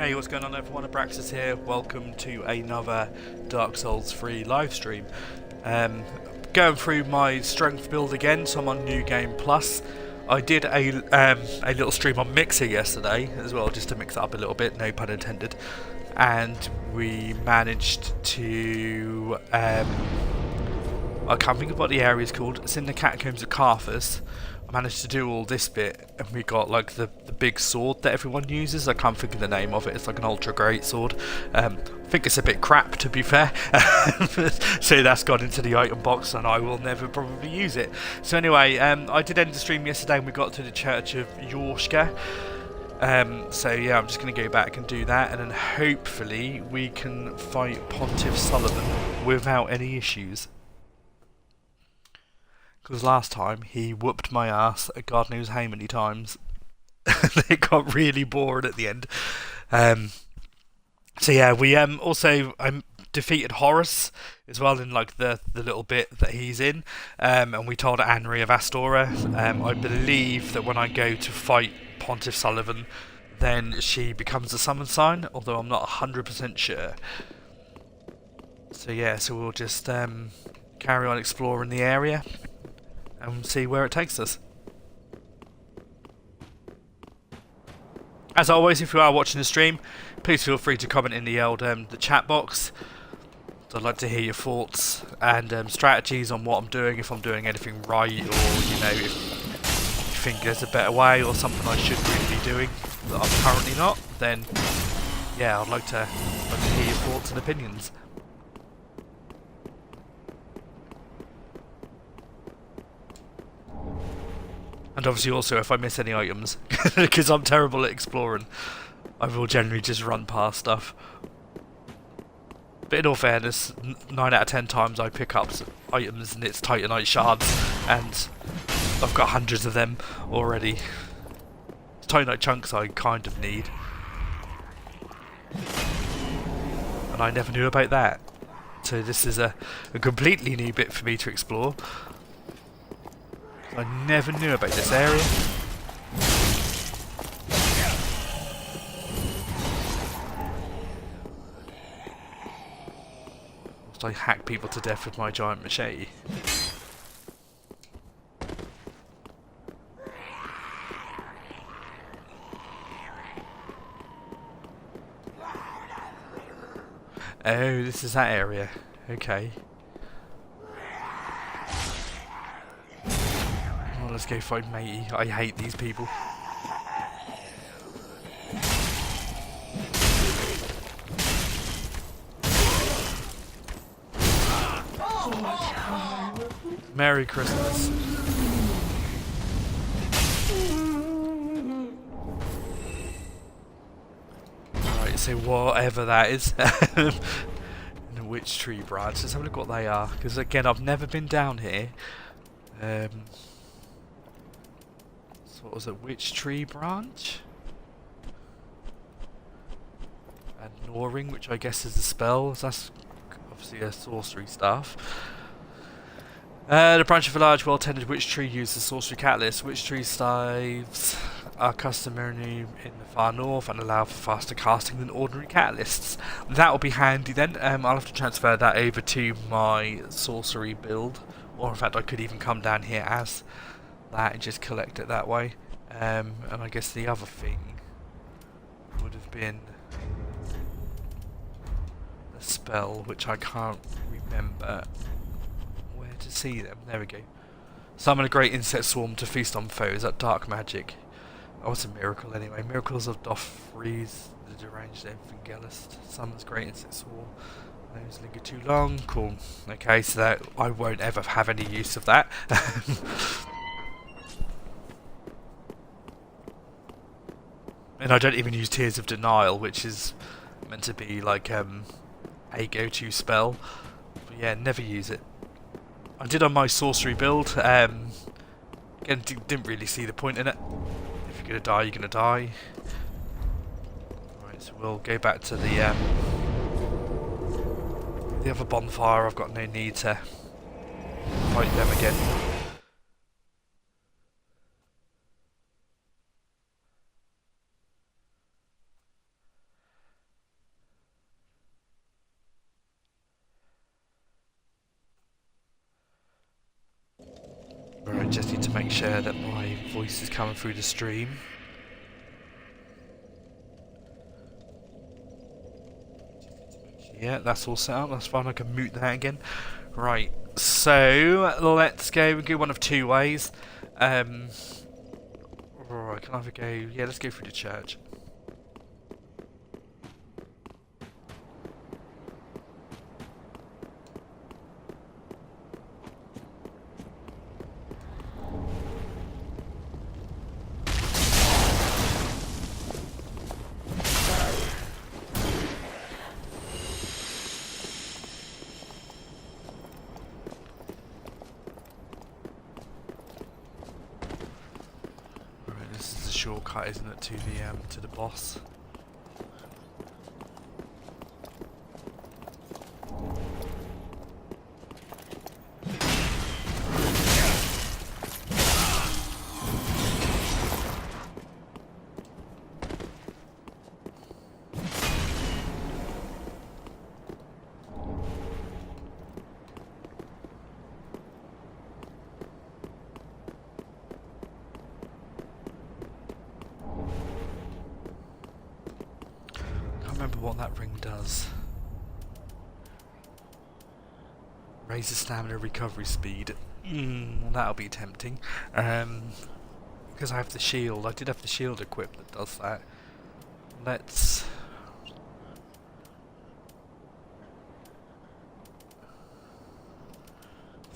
Hey, what's going on everyone? Abraxas here. Welcome to another Dark Souls 3 live stream. Going through my strength build again, so I'm on New Game Plus. I did a little stream on Mixer yesterday as well, just to mix it up a little bit, no pun intended. And we managed to... I can't think of what the area is called. It's in the Catacombs of Carthus. I managed to do all this bit, and we got like the big sword that everyone uses. I can't think of the name of it. It's like an ultra great sword. I think it's a bit crap, to be fair. So that's gone into the item box, and I will never probably use it. So anyway, I did end the stream yesterday, and we got to the Church of Yorshka. So yeah, I'm just going to go back and do that, and then hopefully we can fight Pontiff Suleiman without any issues. Because last time he whooped my ass God knows how many times. It got really boring at the end. So yeah, we also defeated Horus as well in like the little bit that he's in, and we told Anri of Astora. I believe that when I go to fight Pontiff Suleiman, then she becomes a summon sign, although I'm not 100% sure. So yeah, so we'll just carry on exploring the area and see where it takes us. As always, if you are watching the stream, please feel free to comment in the chat box. I'd like to hear your thoughts and strategies on what I'm doing, if I'm doing anything right, or if you think there's a better way or something I should really be doing that I'm currently not. Then yeah, I'd like to hear your thoughts and opinions. And obviously also if I miss any items, because I'm terrible at exploring, I will generally just run past stuff. But in all fairness, 9 out of 10 times I pick up items and it's Titanite shards, and I've got hundreds of them already. It's Titanite chunks I kind of need. And I never knew about that. So this is a completely new bit for me to explore. I never knew about this area. Must I hack people to death with my giant machete? Oh, this is that area. Okay. Let's go fight matey. I hate these people. Merry Christmas. Right, so whatever that is. The Witch Tree Branch. Let's have a look what they are. Because again, I've never been down here. What was it? Witch Tree Branch? And Gnawing, which I guess is a spell. So that's obviously a sorcery stuff. The branch of a large, well-tended witch tree uses sorcery catalyst. Witch tree staves are customary in the far north and allow for faster casting than ordinary catalysts. That will be handy then. I'll have to transfer that over to my sorcery build. Or in fact, I could even come down here as that and just collect it that way. And I guess the other thing would have been the spell, which I can't remember where to see them. There we go. Summon a great insect swarm to feast on foes. That dark magic. Oh, it's a miracle anyway. Miracles of Doth Freeze, the deranged Evangelist. Summons great insect swarm. Those linger too long. Cool. Okay, so that I won't ever have any use of that. And I don't even use Tears of Denial, which is meant to be like a go-to spell. But yeah, never use it. I did on my sorcery build. Again, didn't really see the point in it. If you're gonna die, you're gonna die. Right, so we'll go back to the other bonfire. I've got no need to fight them again. But I just need to make sure that my voice is coming through the stream. Yeah, that's all set up. That's fine. I can mute that again. Right. So let's go. We go one of two ways. Right. Can I either go? Yeah. Let's go through the church. Shortcut, isn't it, to the boss? Remember what that ring does. Raises stamina recovery speed. That'll be tempting. Because I have the shield. I did have the shield equipped that does that. Let's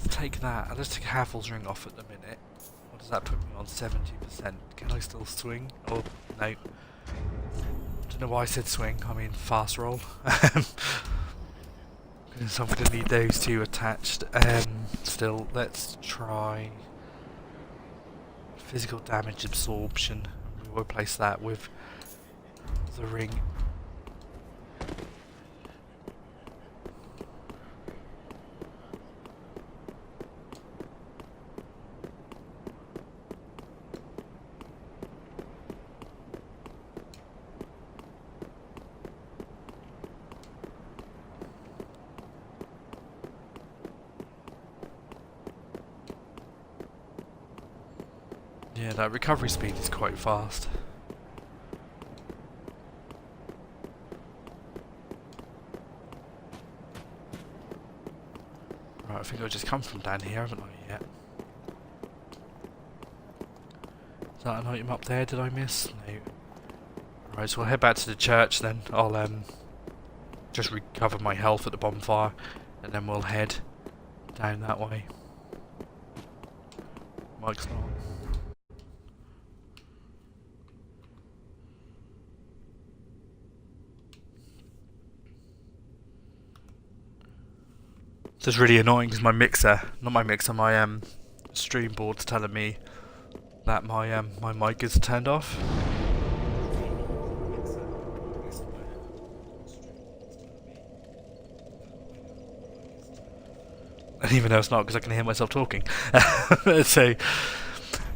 take that. Let's take Havel's ring off at the minute. What does that put me on? 70%. Can I still swing? Oh, no. Don't know why I said swing, I mean fast roll. So I'm going to need those two attached. Still, let's try physical damage absorption. We'll replace that with the ring. Yeah, that recovery speed is quite fast. Right, I think I've just come from down here, haven't I, yet? Is that an item up there, did I miss? No. Right, so we'll head back to the church then. I'll just recover my health at the bonfire, and then we'll head down that way. Mike's not. So it's really annoying because my stream board's telling me that my my mic is turned off. And even though it's not, because I can hear myself talking. So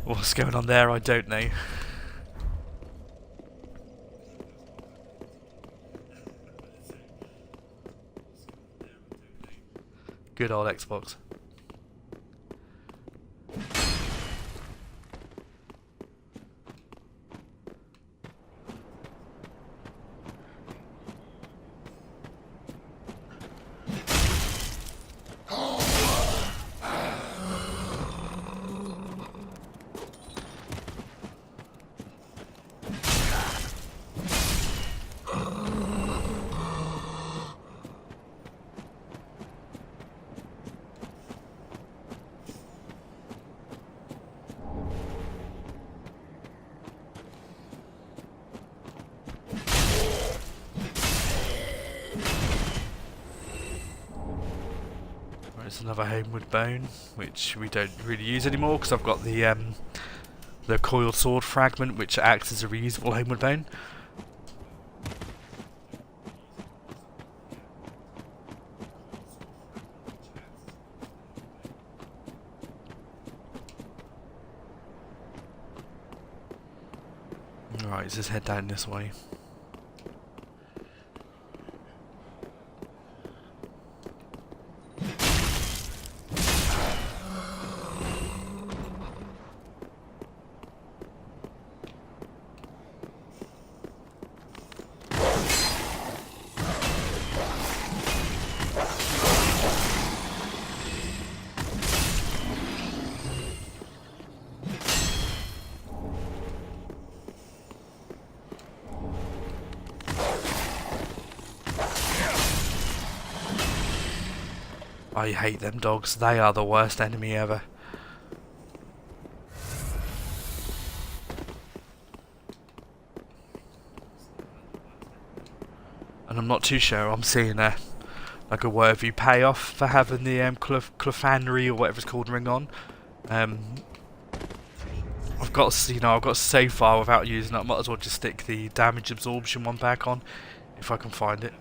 what's going on there, I don't know. Good old Xbox. There's another Homeward Bone, which we don't really use anymore because I've got the coiled sword fragment, which acts as a reusable Homeward Bone. Right, let's just head down this way. I hate them dogs. They are the worst enemy ever. And I'm not too sure I'm seeing like a worthy payoff for having the Clefairy or whatever it's called ring on. I've got so far without using it. I might as well just stick the damage absorption one back on if I can find it.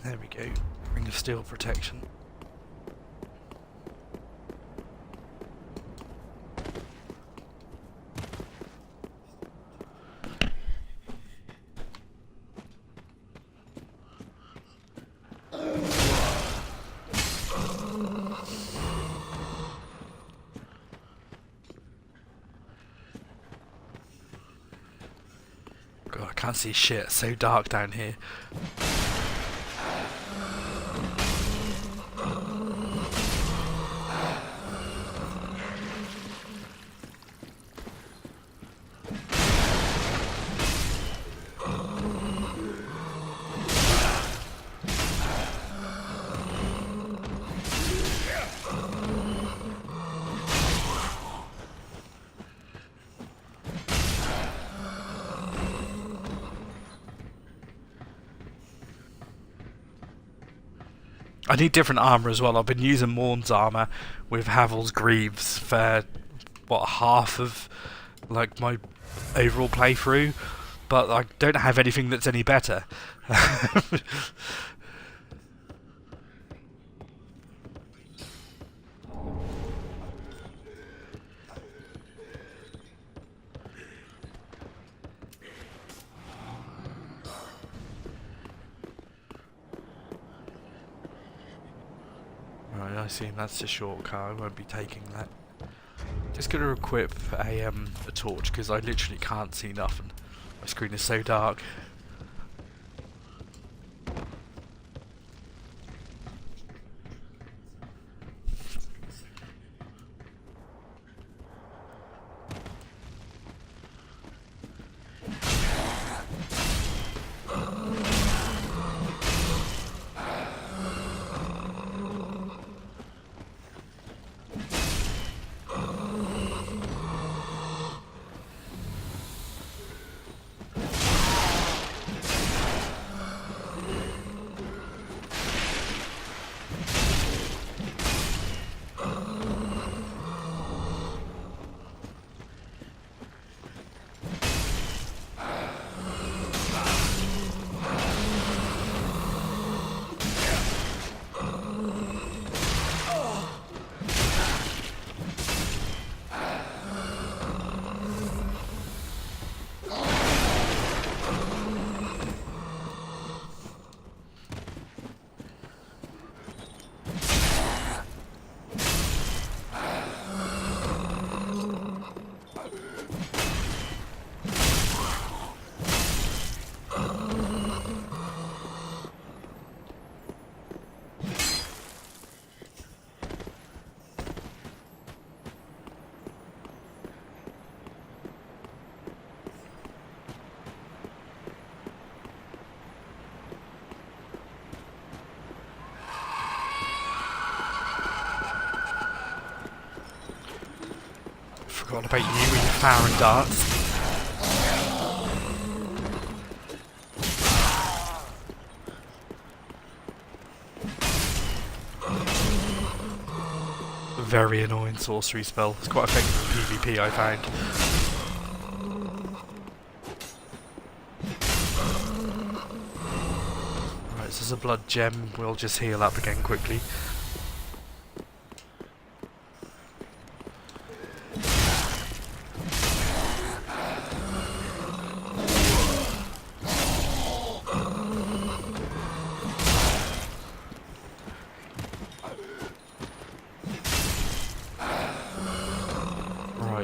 There we go. Ring of Steel protection. God, I can't see shit. It's so dark down here. I need different armour as well. I've been using Morn's armour with Havel's Greaves for, what, half of like my overall playthrough, but I don't have anything that's any better. Right, I assume that's a shortcut. I won't be taking that. Just gonna equip a torch because I literally can't see nothing. My screen is so dark. Forgot about you and your fire and darts. Very annoying sorcery spell. It's quite effective in PvP, I found. Right, so there's a blood gem. We'll just heal up again quickly.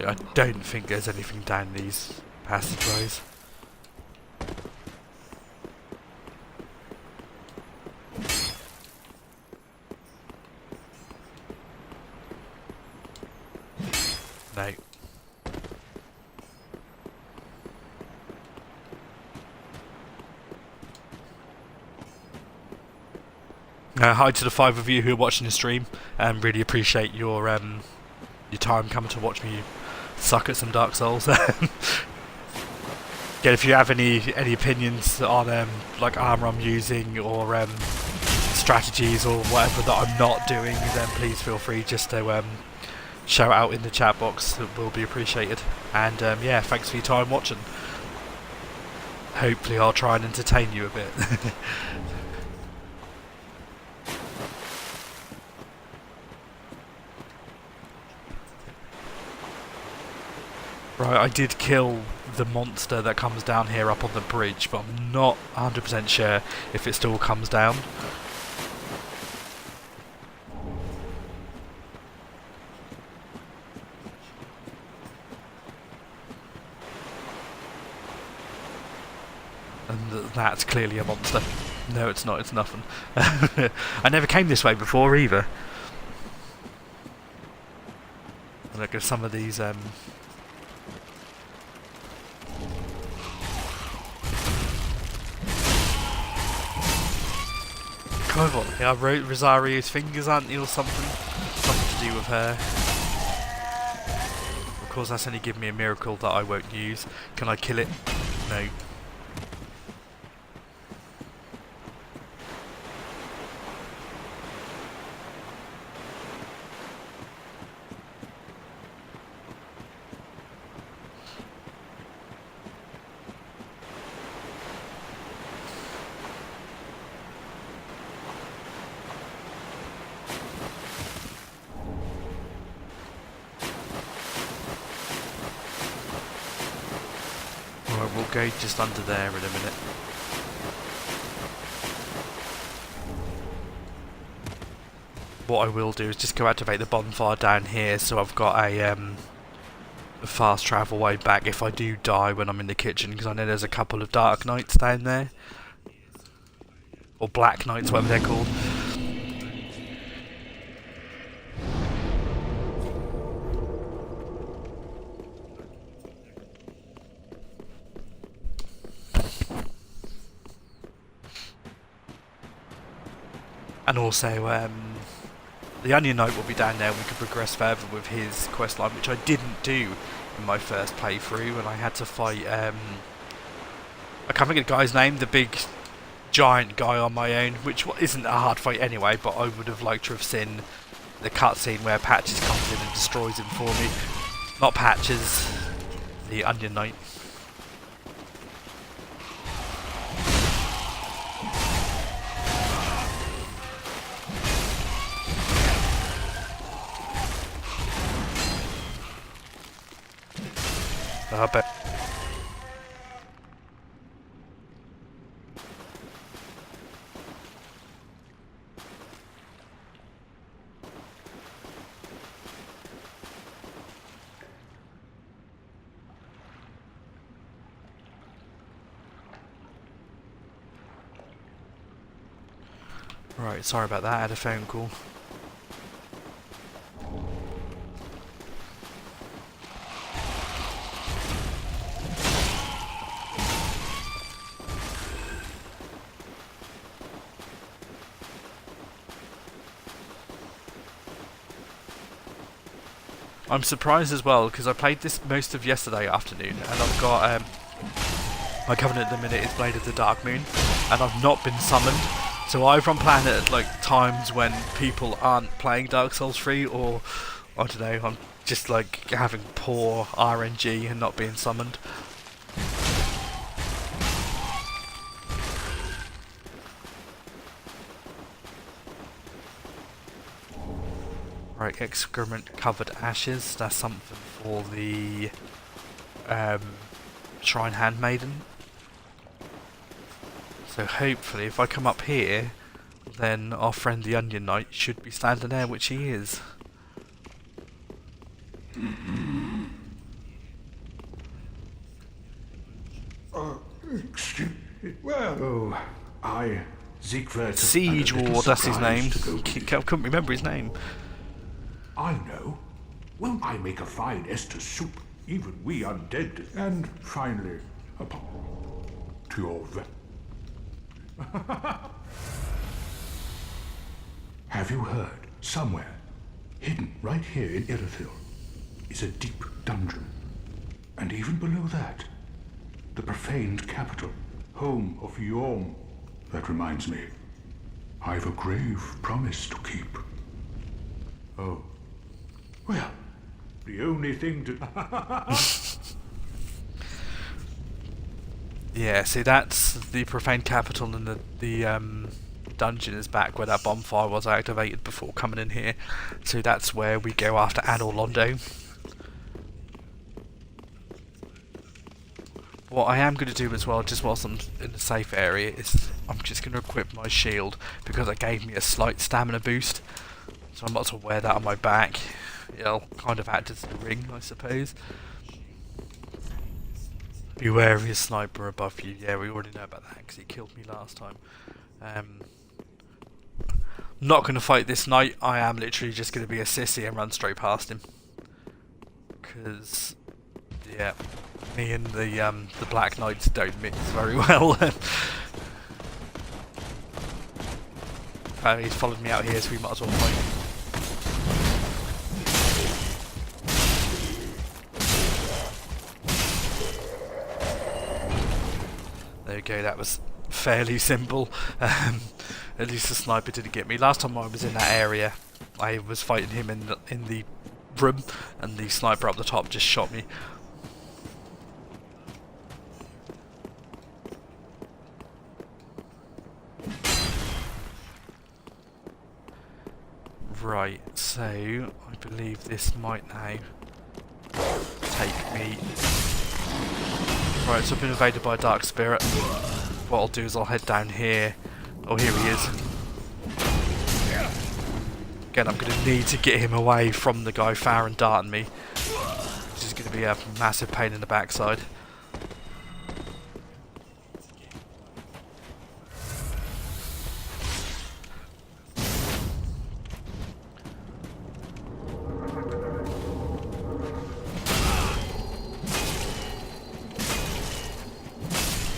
I don't think there's anything down these passageways. No. Hi to the 5 of you who are watching the stream, and really appreciate your time coming to watch me suck at some Dark Souls. Again, if you have any opinions on like armor I'm using or strategies or whatever that I'm not doing, then please feel free just to shout out in the chat box. It will be appreciated. And yeah, thanks for your time watching. Hopefully I'll try and entertain you a bit. Right, I did kill the monster that comes down here up on the bridge, but I'm not 100% sure if it still comes down. And that's clearly a monster. No, it's not, it's nothing. I never came this way before either. Look at some of these Come on, I wrote Rosario's fingers, aren't you, or something? Something to do with her. Of course, that's only given me a miracle that I won't use. Can I kill it? No. We'll go just under there in a minute. What I will do is just go activate the bonfire down here, so I've got a fast travel way back if I do die when I'm in the kitchen, because I know there's a couple of Dark Knights down there. Or Black Knights, whatever they're called. And also, the Onion Knight will be down there and we can progress further with his questline, which I didn't do in my first playthrough, and I had to fight, I can't think of the guy's name, the big giant guy on my own, which isn't a hard fight anyway, but I would have liked to have seen the cutscene where Patches comes in and destroys him for me. Not Patches, the Onion Knight. I bet. Right, sorry about that, I had a phone call. I'm surprised as well, because I played this most of yesterday afternoon, and I've got my Covenant at the minute is Blade of the Dark Moon, and I've not been summoned. So either I'm playing it at like times when people aren't playing Dark Souls 3, or I don't know, I'm just like having poor RNG and not being summoned. Right, excrement covered ashes, that's something for the Shrine Handmaiden. So hopefully if I come up here, then our friend the Onion Knight should be standing there, which he is. Well, Siegward. Siege Ward, that's his name. I couldn't remember his name. I know. Well, I make a fine Estus soup, even we undead. And finally, to your Have you heard? Somewhere, hidden right here in Irithyll, is a deep dungeon. And even below that, the profaned capital, home of Yhorm. That reminds me, I've a grave promise to keep. Oh. Well, the only thing to... Yeah, see, that's the profaned capital, and the dungeon is back where that bonfire was activated before coming in here. So that's where we go after Anor Londo. What I am going to do as well, just whilst I'm in the safe area, is I'm just going to equip my shield, because it gave me a slight stamina boost. So I might as well wear that on my back. It'll kind of act as a ring, I suppose. Beware of his sniper above you. Yeah, we already know about that because he killed me last time. Not going to fight this knight. I am literally just going to be a sissy and run straight past him. Because, yeah, me and the Black Knights don't mix very well. He's followed me out here, so we might as well fight. There we go, that was fairly simple. At least the sniper didn't get me. Last time I was in that area, I was fighting him in the room, and the sniper up the top just shot me. Right, so I believe this might now take me. Right, so I've been invaded by a dark spirit. What I'll do is I'll head down here. Oh, here he is. Again, I'm going to need to get him away from the guy Farron darting me, which is going to be a massive pain in the backside.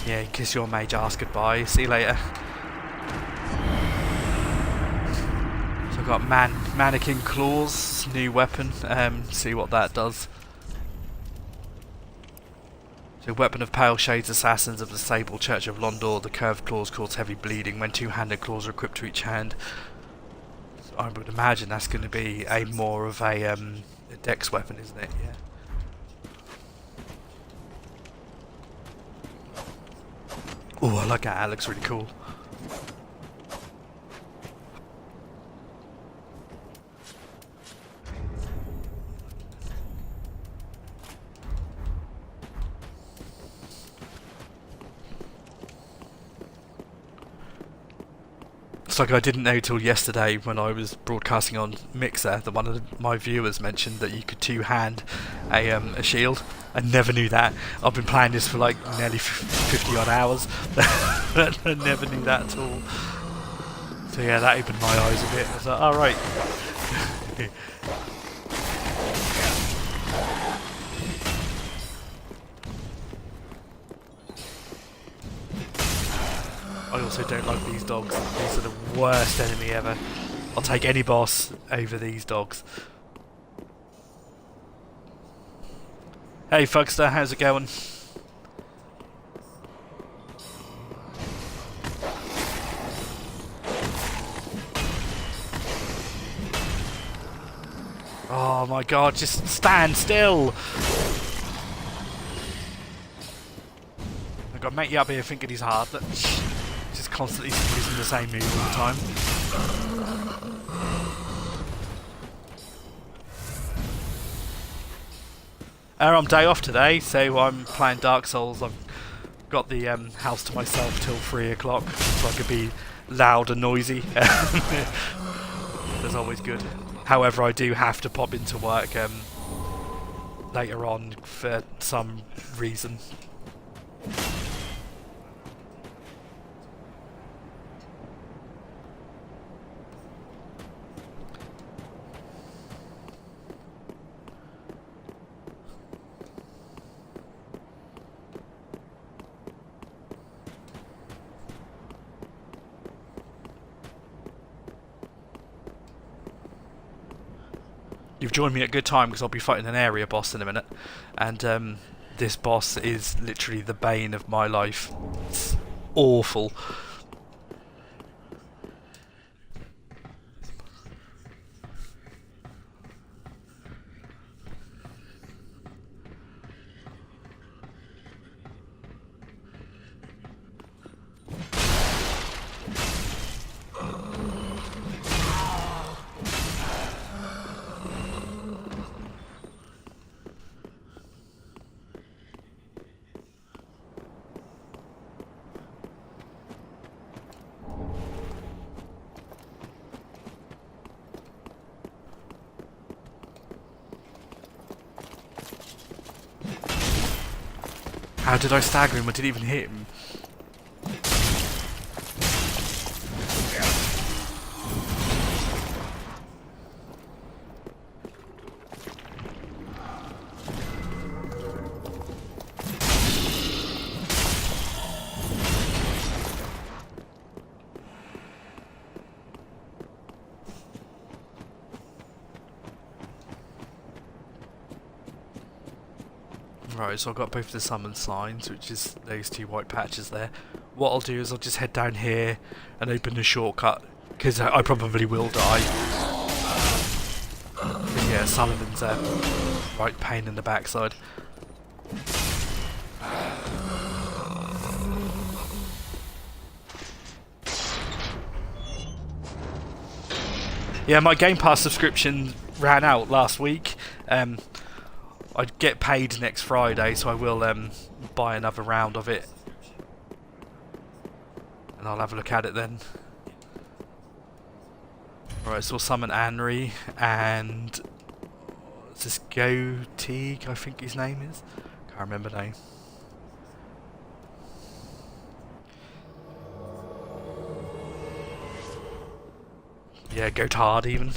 Yeah, kiss your mage ass goodbye. See you later. So I've got Mannequin Claws, new weapon. See what that does. So, weapon of Pale Shades Assassins of the Sable Church of Londor. The curved claws cause heavy bleeding when two-handed claws are equipped to each hand. So I would imagine that's going to be a more of a dex weapon, isn't it? Yeah. Oh, I like that. That looks really cool. It's like I didn't know till yesterday when I was broadcasting on Mixer that one of my viewers mentioned that you could two-hand a shield. I never knew that. I've been playing this for like nearly 50 odd hours. I never knew that at all. So yeah, that opened my eyes a bit. I was like, alright. I also don't like these dogs. These are the worst enemy ever. I'll take any boss over these dogs. Hey Fugster, how's it going? Oh my god, just stand still! I've got mate up here thinking he's hard, but just constantly using the same move all the time. I'm day off today, so I'm playing Dark Souls. I've got the house to myself till 3 o'clock, so I could be loud and noisy. That's always good. However, I do have to pop into work later on for some reason. you've joined me at a good time because I'll be fighting an area boss in a minute, and this boss is literally the bane of my life. It's awful. How did I stagger him? I didn't even hit him. Right, so I've got both the summon signs, which is those two white patches there. What I'll do is I'll just head down here and open the shortcut, because I probably will die. But yeah, Sullivan's a right pain in the backside. Yeah, my Game Pass subscription ran out last week. I'd get paid next Friday, so I will buy another round of it, and I'll have a look at it then. Right, so we'll summon Anri, and is this Goteeg, I think his name is? Can't remember the name. Yeah, Gotard even.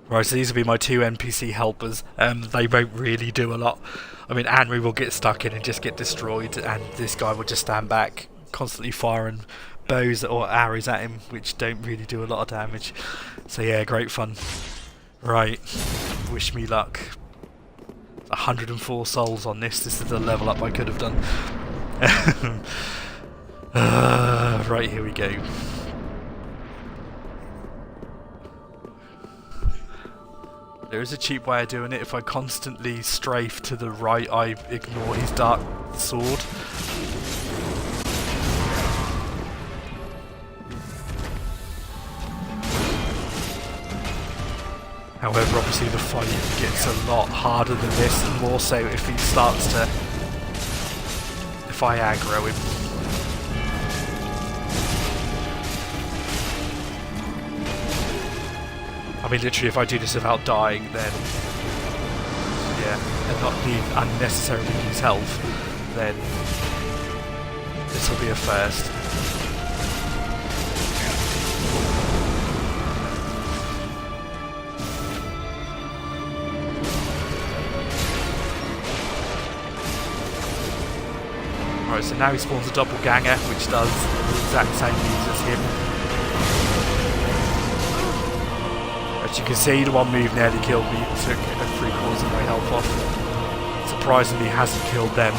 Right, so these will be my two NPC helpers. They won't really do a lot. I mean, Anri will get stuck in and just get destroyed, and this guy will just stand back, constantly firing bows or arrows at him, which don't really do a lot of damage. So yeah, great fun. Right, wish me luck. 104 souls on this. This is the level up I could have done. Right, here we go. There is a cheap way of doing it. If I constantly strafe to the right, I ignore his dark sword. However, obviously the fight gets a lot harder than this, and more so if he starts to... if I aggro him. I mean, literally, if I do this without dying, then... yeah, and not need unnecessarily use health, then... this will be a first. Right, so now he spawns a doppelganger, which does the exact same moves as him. As you can see, the one move nearly killed me, took 3/4 of my health off. Surprisingly, hasn't killed them.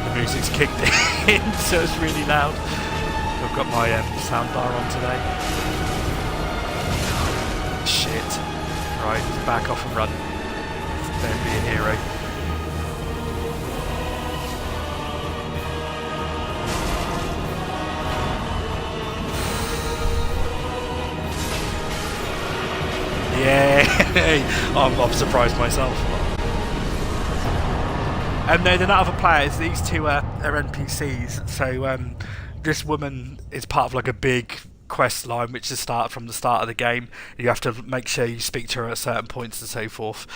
The music's kicked in, so it's really loud. I've got my sound bar on today. Shit. Right, back off and run. Don't be a hero. Yeah, I'm surprised myself. No, they're not other players. These two are NPCs. So this woman is part of like a big quest line, which is from the start of the game. You have to make sure you speak to her at certain points and so forth.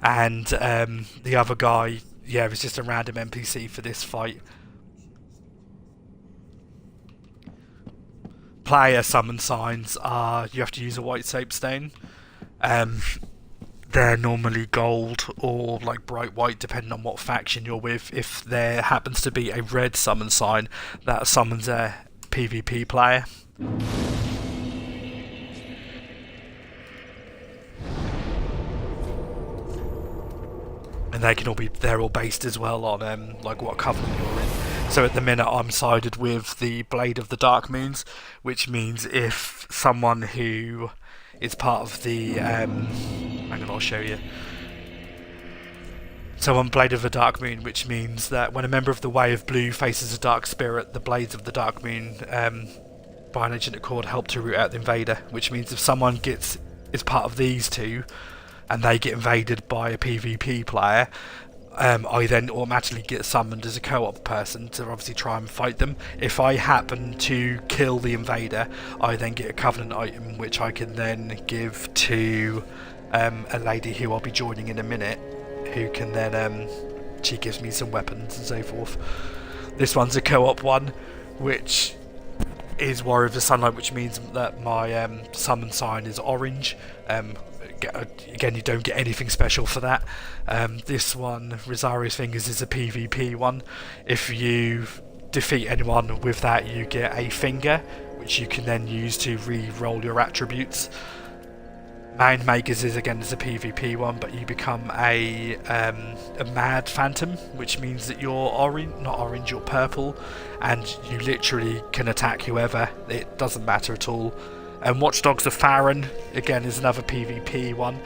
And the other guy, yeah, is just a random NPC for this fight. Player summon signs are you have to use a white soapstone. they're normally gold or like bright white depending on what faction you're with. If there happens to be a red summon sign, that summons a PvP player. And they can all be, they're all based as well on like what covenant you're in. So at the minute I'm sided with the Blade of the Dark Moons, which means if someone who is part of the hang on, I'll show you. So on Blade of the Dark Moon, which means that when a member of the Way of Blue faces a dark spirit, the Blades of the Dark Moon by an Ancient Accord help to root out the invader, which means if someone is part of these two and they get invaded by a PvP player, I then automatically get summoned as a co-op person to obviously try and fight them. If I happen to kill the invader, I then get a Covenant item which I can then give to a lady who I'll be joining in a minute, who can then she gives me some weapons and so forth. This one's a co-op one, which is Warrior of the Sunlight, which means that my summon sign is orange. Again, you don't get anything special for that. This one, Rosario's Fingers, is a PvP one. If you defeat anyone with that, you get a finger, which you can then use to re-roll your attributes. Mind Makers is a PvP one, but you become a Mad Phantom, which means that you're you're purple, and you literally can attack whoever. It doesn't matter at all. And Watchdogs of Farron, again, is another PvP one.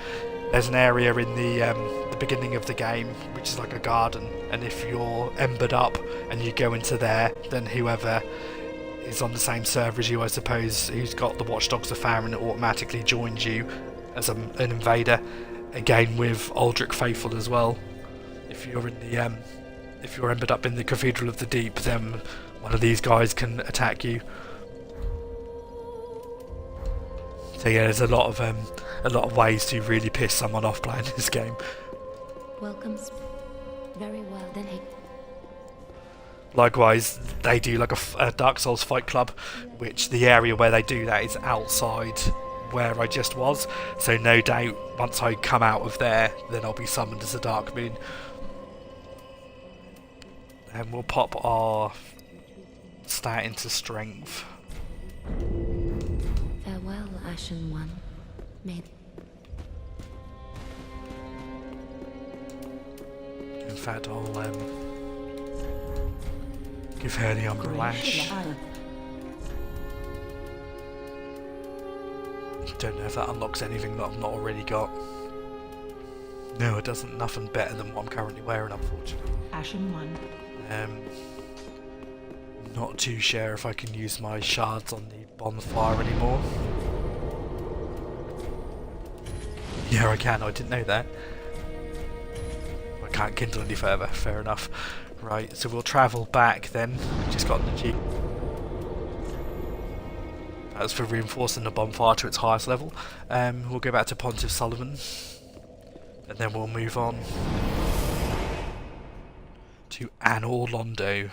There's an area in the beginning of the game, which is like a garden, and if you're embered up and you go into there, then whoever is on the same server as you, I suppose, who's got the Watchdogs of Farron, automatically joins you as an invader. Again, with Aldrich Faithful as well. If you're in the if you're embered up in the Cathedral of the Deep, then one of these guys can attack you. So yeah, there's a lot of ways to really piss someone off playing this game. Welcome. Very well then. Likewise, they do like a Dark Souls Fight Club, which the area where they do that is outside where I just was. So no doubt, once I come out of there, then I'll be summoned as a Dark Moon. And we'll pop our stat into Strength. Farewell, Ashen One. May. In fact, I'll give her the Umbral Ash. Don't know if that unlocks anything that I've not already got. No, it doesn't. Nothing better than what I'm currently wearing, unfortunately. Ashen One. Not too sure if I can use my shards on the bonfire anymore. Yeah, I can. I didn't know that. I can't kindle any further. Fair enough. Right, so we'll travel back then. Just got the Jeep. That's for reinforcing the bonfire to its highest level. We'll go back to Pontiff Sullivan, and then we'll move on to Anor Londo.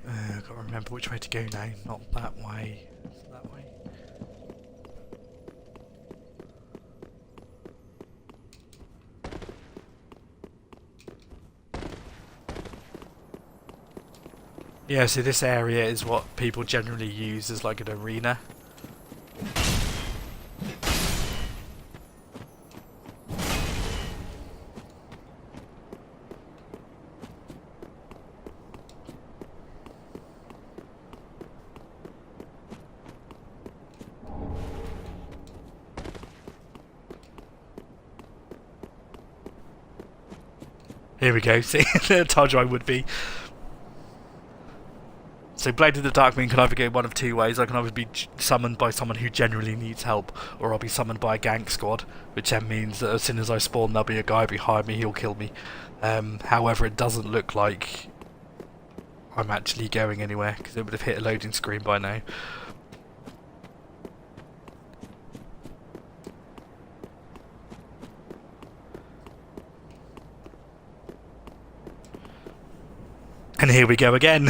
I can't remember which way to go now. Not that way. That way. Yeah, so this area is what people generally use as like an arena. Here we go, see, I told you I would be. So Blade of the Dark Moon can either go one of two ways. I can either be summoned by someone who generally needs help, or I'll be summoned by a gank squad, which then means that as soon as I spawn there'll be a guy behind me, he'll kill me. However, it doesn't look like I'm actually going anywhere, because it would have hit a loading screen by now. And here we go again.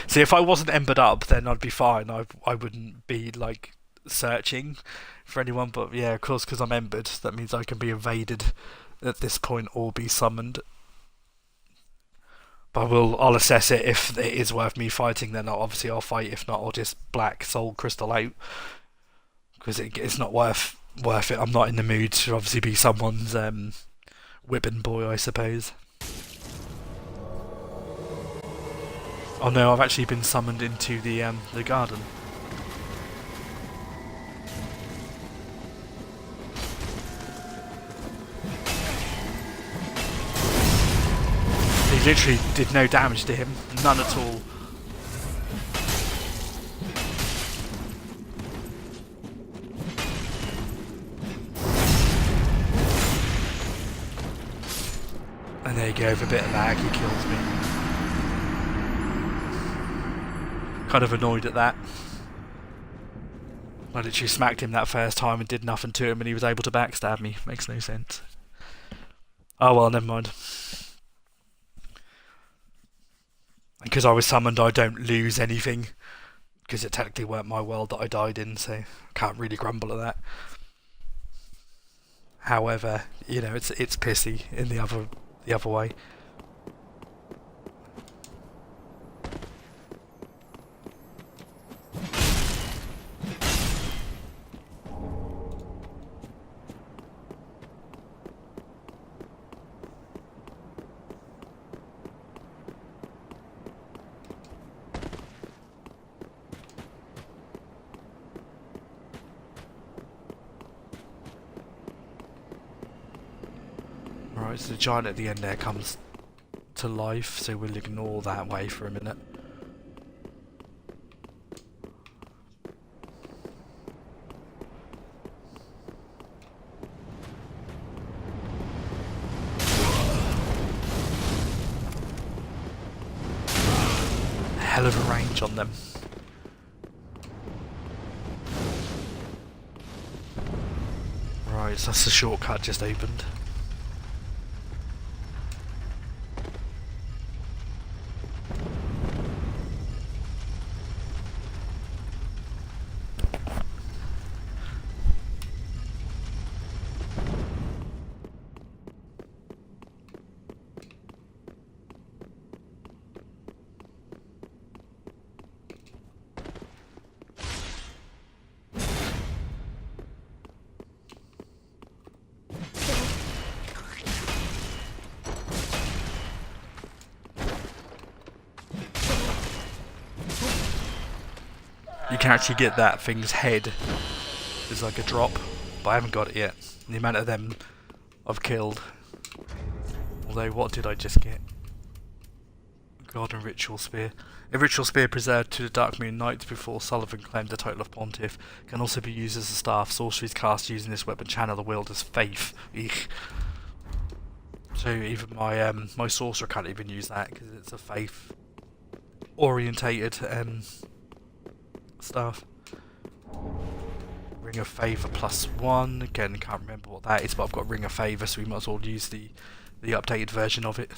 See, if I wasn't embered up, then I'd be fine. I wouldn't be like searching for anyone. But yeah, of course, because I'm embered, that means I can be evaded at this point or be summoned. But I'll assess it. If it is worth me fighting, then obviously I'll fight. If not, I'll just black soul crystal out, because it's not worth it. I'm not in the mood to obviously be someone's whipping boy, I suppose. Oh no, I've actually been summoned into the garden. He literally did no damage to him, none at all. And there you go, with a bit of lag, he kills me. Kind of annoyed at that. I literally smacked him that first time and did nothing to him, and he was able to backstab me. Makes no sense. Oh well, never mind. Because I was summoned, I don't lose anything, because it technically weren't my world that I died in, so I can't really grumble at that. However, you know, it's pissy in the other way. Right, so the giant at the end there comes to life, so we'll ignore that way for a minute. Hell of a range on them. Right, so that's the shortcut just opened. You can actually get that thing's head as like a drop, but I haven't got it yet. The amount of them I've killed. Although, what did I just get? Garden Ritual Spear. A ritual spear preserved to the Dark Moon Knights before Sullivan claimed the title of Pontiff. Can also be used as a staff. Sorceries cast using this weapon channel the wielder's faith. Eek. So even my my sorcerer can't even use that because it's a faith orientated stuff. Ring of Favour +1. Again, can't remember what that is, but I've got Ring of Favour, so we might as well use the updated version of it.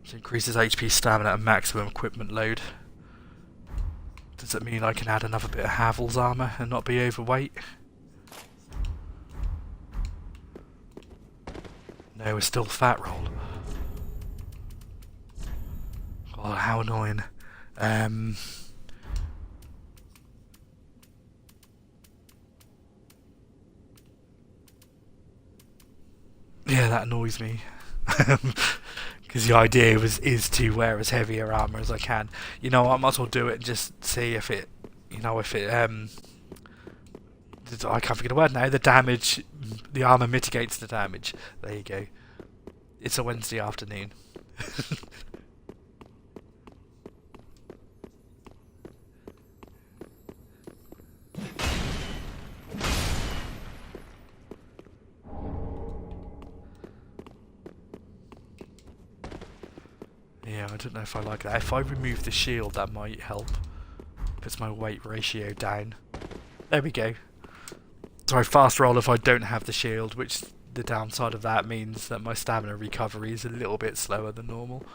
Which increases HP, stamina, and maximum equipment load. Does it mean I can add another bit of Havel's armour and not be overweight? No, we're still fat roll. God, how annoying. Yeah, that annoys me. Because the idea is to wear as heavier armour as I can. You know, I might as well do it and just see if it, you know, if it, I can't forget a word now, the damage, the armour mitigates the damage. There you go. It's a Wednesday afternoon. Yeah, I don't know if I like that. If I remove the shield, that might help. Puts my weight ratio down. There we go. So I fast roll if I don't have the shield, which the downside of that means that my stamina recovery is a little bit slower than normal.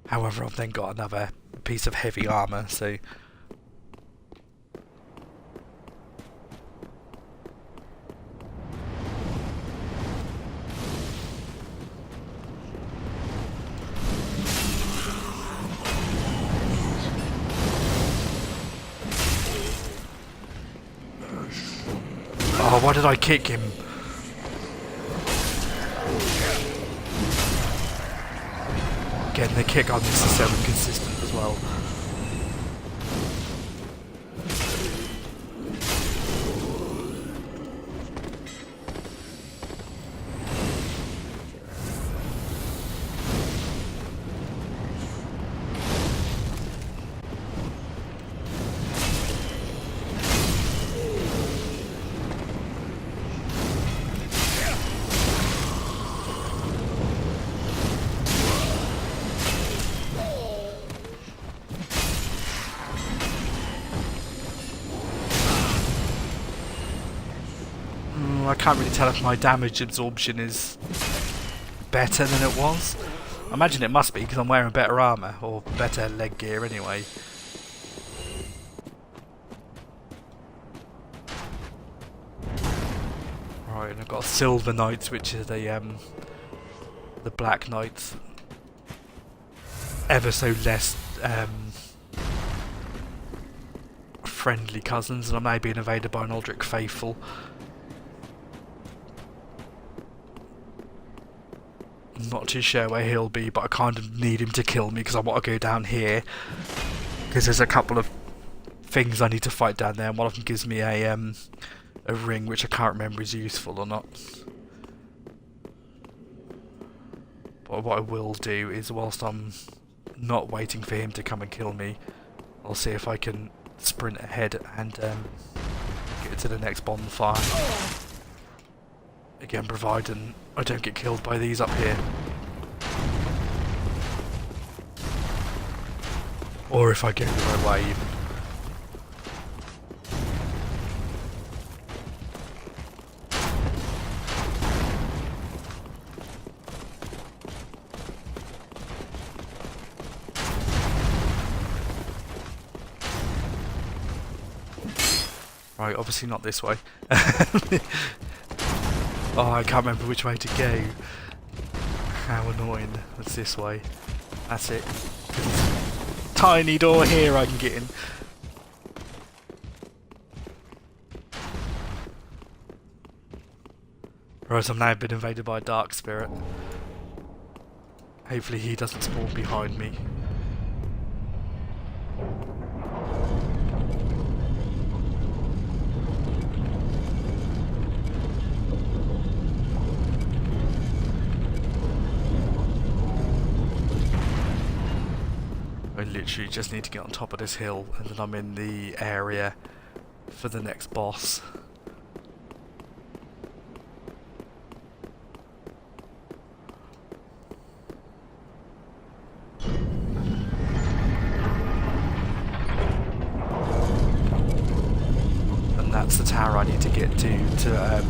However, I've then got another piece of heavy armour, so... Oh, why did I kick him? Again, the kick on this is so inconsistent as well. I can't really tell if my damage absorption is better than it was. I imagine it must be because I'm wearing better armour, or better leg gear anyway. Right, and I've got Silver Knights, which are the Black Knights. Ever so less friendly cousins, and I'm now being invaded by an Aldrich Faithful. I'm not too sure where he'll be, but I kind of need him to kill me because I want to go down here. Because there's a couple of things I need to fight down there, and one of them gives me a ring which I can't remember is useful or not. But what I will do is, whilst I'm not waiting for him to come and kill me, I'll see if I can sprint ahead and get to the next bonfire. Again, providing I don't get killed by these up here. Or if I go the right way even. Right, obviously not this way. Oh, I can't remember which way to go. How annoying. It's this way. That's it. Tiny door here I can get in. Right, I'm now been invaded by a dark spirit. Hopefully he doesn't spawn behind me. I literally just need to get on top of this hill and then I'm in the area for the next boss. And that's the tower I need to get to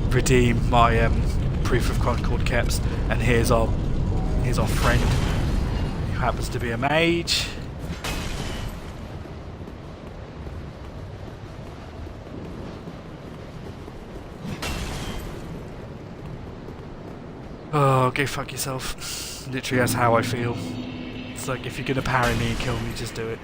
redeem my proof of Concord Keps. And here's our friend. Happens to be a mage. Oh, go fuck yourself. Literally, that's how I feel. It's like, if you're gonna parry me and kill me, just do it.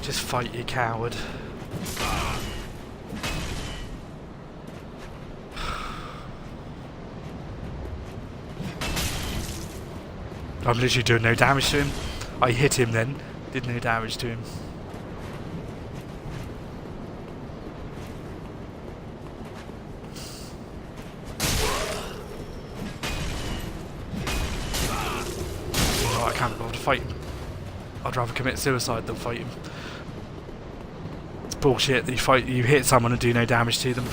Just fight, you coward. I'm literally doing no damage to him. I hit him then, did no damage to him. Oh, I can't bother to fight him. I'd rather commit suicide than fight him. It's bullshit that you hit someone and do no damage to them.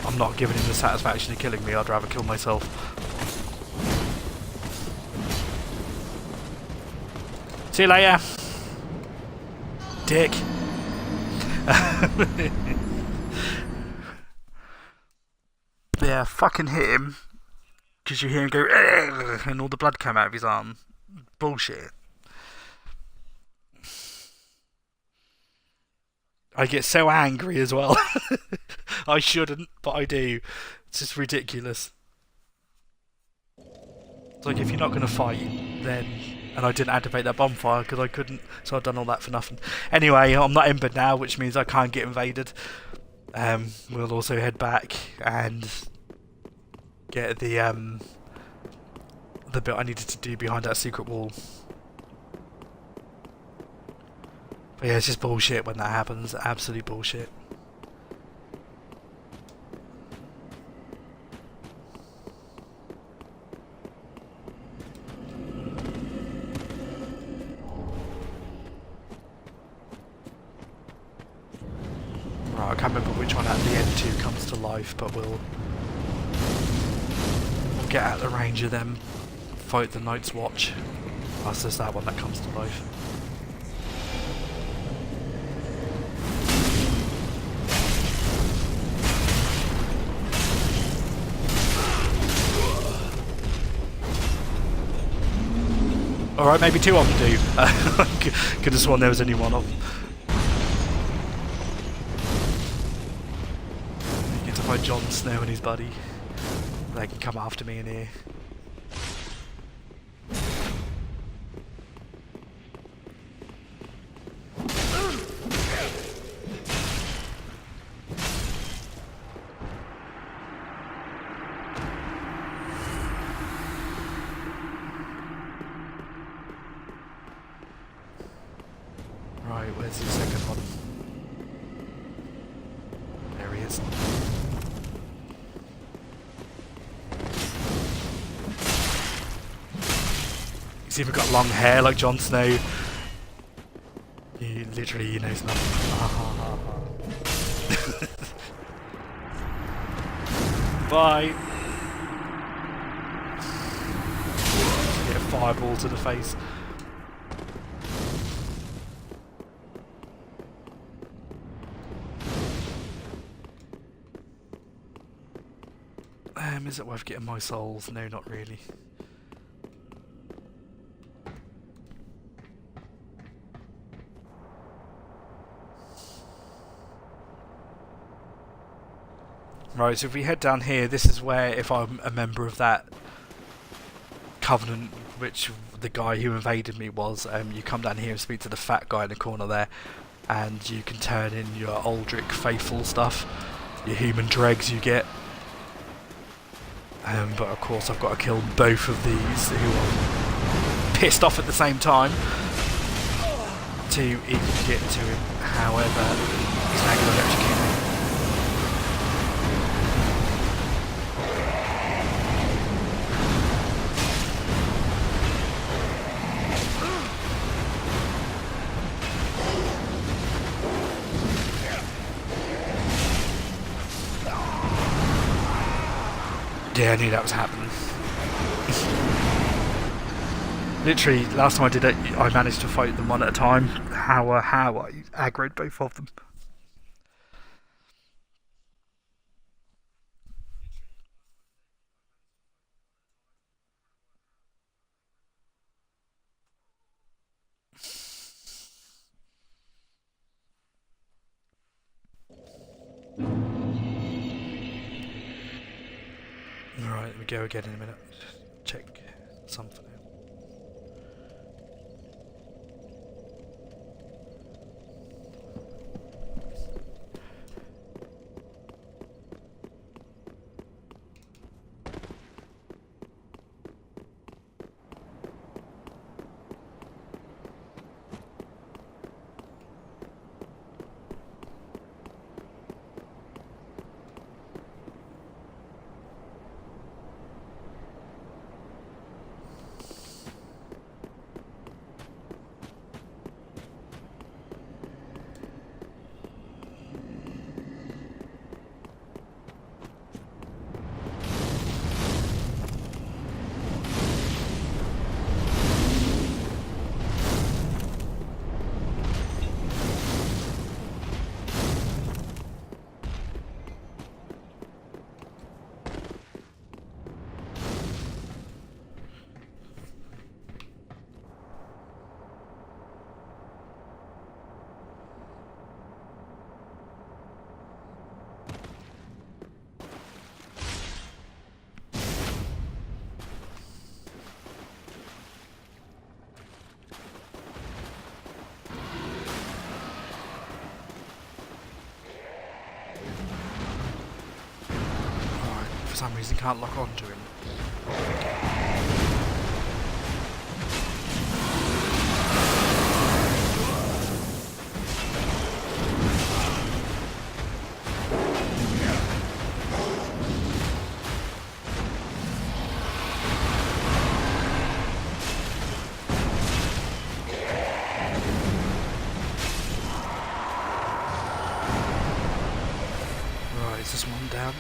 I'm not giving him the satisfaction of killing me, I'd rather kill myself. See you later, dick. Yeah, fucking hit him. Because you hear him go and all the blood come out of his arm. Bullshit. I get so angry as well. I shouldn't, but I do. It's just ridiculous. It's like, if you're not going to fight, then... And I didn't activate that bonfire because I couldn't, so I've done all that for nothing. Anyway, I'm not embered now, which means I can't get invaded. We'll also head back and get the bit I needed to do behind that secret wall. But yeah, it's just bullshit when that happens. Absolute bullshit. Right, I can't remember which one at the end 2 comes to life, but we'll get out the range of them, fight the Night's Watch. That's just that one that comes to life. Alright, maybe 2 of them do. Could have sworn there was only 1 of them. You get to fight Jon Snow and his buddy. They can come after me in here. Right, where's the second one? There he is. He's even got long hair like Jon Snow. He literally knows nothing. Bye! Get a fireball to the face. Is it worth getting my souls? No, not really. Right, so if we head down here, this is where, if I'm a member of that Covenant, which the guy who invaded me was, you come down here and speak to the fat guy in the corner there, and you can turn in your Aldrich faithful stuff, your human dregs you get. But of course I've got to kill both of these who are pissed off at the same time to even get to him. However, he's now going to electrocute me. Yeah, I knew that was happening. Literally, last time I did it, I managed to fight them one at a time. How I aggroed both of them. Alright, we go again in a minute. Check something out. some reason can't lock onto him. Is this one down?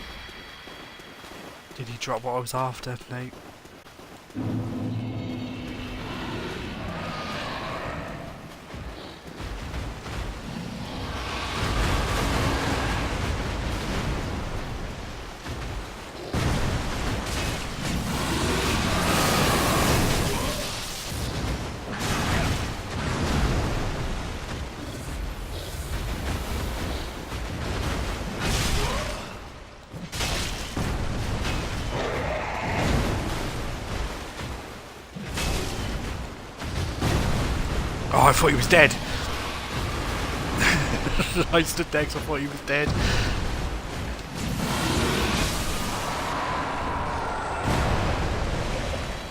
Did he drop what I was after? No. Oh, I thought he was dead. I stood there because I thought he was dead.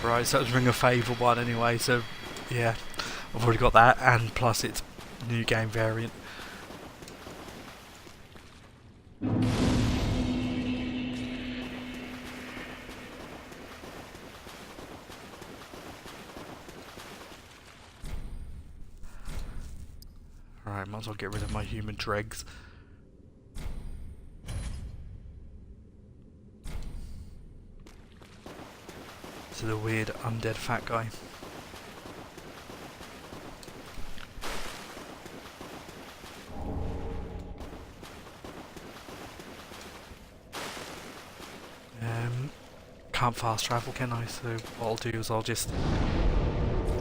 Right, so that was Ring of Favour one anyway, so yeah, I've already got that, and plus it's new game variant. Alright, might as well get rid of my human dregs. So the weird undead fat guy. Can't fast travel, can I? So what I'll do is I'll just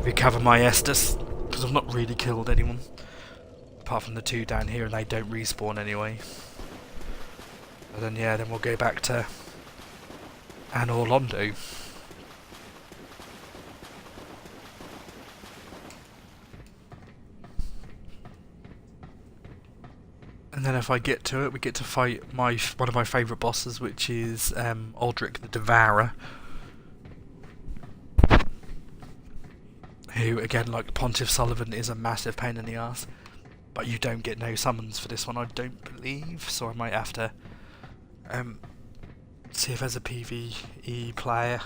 recover my Estus, because I've not really killed anyone. Apart from the two down here, and they don't respawn anyway. And then yeah, then we'll go back to Anor Londo. And then if I get to it, we get to fight one of my favourite bosses, which is Aldrich the Devourer. Who, again, like Pontiff Sullivan, is a massive pain in the ass. But you don't get no summons for this one, I don't believe. So I might have to see if there's a PvE player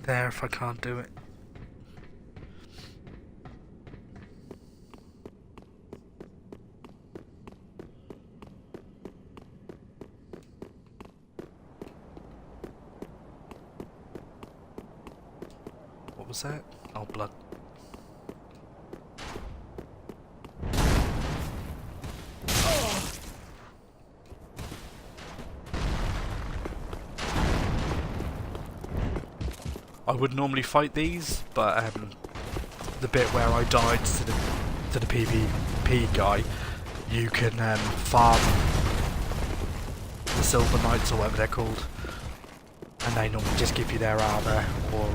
there if I can't do it. What was that? Oh, blood. I would normally fight these, but the bit where I died to the PvP guy, you can farm the Silver Knights or whatever they're called, and they normally just give you their armor or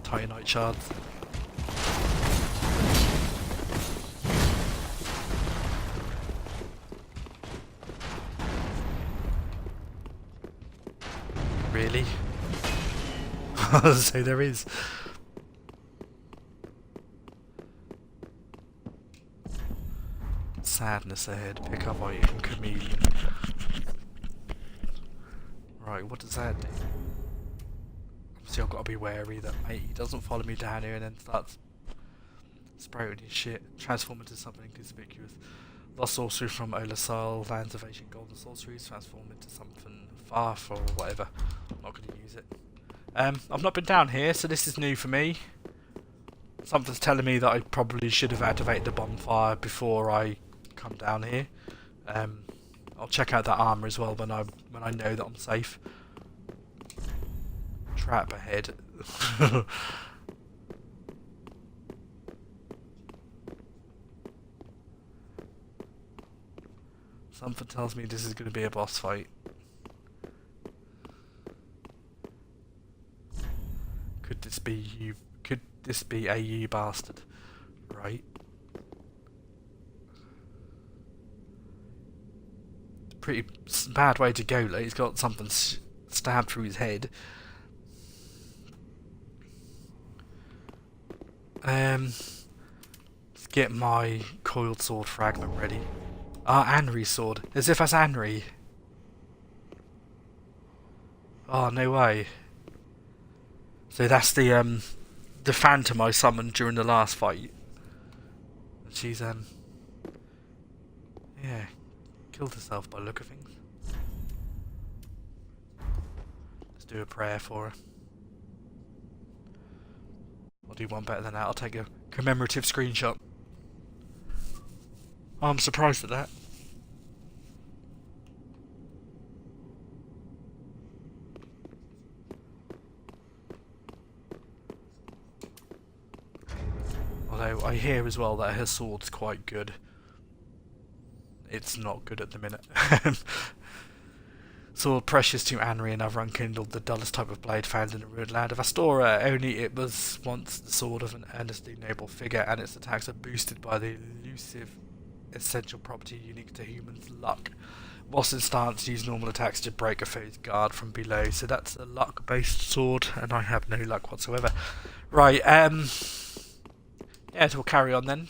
Titanite shards. Really? So there is. Sadness ahead. Pick up item chameleon. Right, what does that do? Obviously I've got to be wary that mate he doesn't follow me down here and then starts spraying his shit. Transform into something conspicuous. Lost sorcery from Olasal, lands of ancient golden sorceries, transform into something far or whatever. I'm not going to use it. I've not been down here, so this is new for me. Something's telling me that I probably should have activated the bonfire before I come down here. I'll check out that armor as well when I know that I'm safe. Trap ahead. Something tells me this is going to be a boss fight. Could this be you? Could this be a you bastard? Right. pretty bad way to go. Like, he's got something stabbed through his head. Let's get my coiled sword fragment ready. Anri's sword. As if that's Anri. Oh, no way. So that's the phantom I summoned during the last fight. She's yeah, killed herself by the look of things. Let's do a prayer for her. I'll do one better than that. I'll take a commemorative screenshot. I'm surprised at that. Although I hear as well that her sword's quite good. It's not good at the minute. Sword precious to Anri, another unkindled, the dullest type of blade found in the ruined land of Astora. Only it was once the sword of an earnestly noble figure, and its attacks are boosted by the elusive essential property unique to humans, luck. Whilst in stance, use normal attacks to break a foe's guard from below. So that's a luck-based sword, and I have no luck whatsoever. Right, yeah, so we'll carry on then.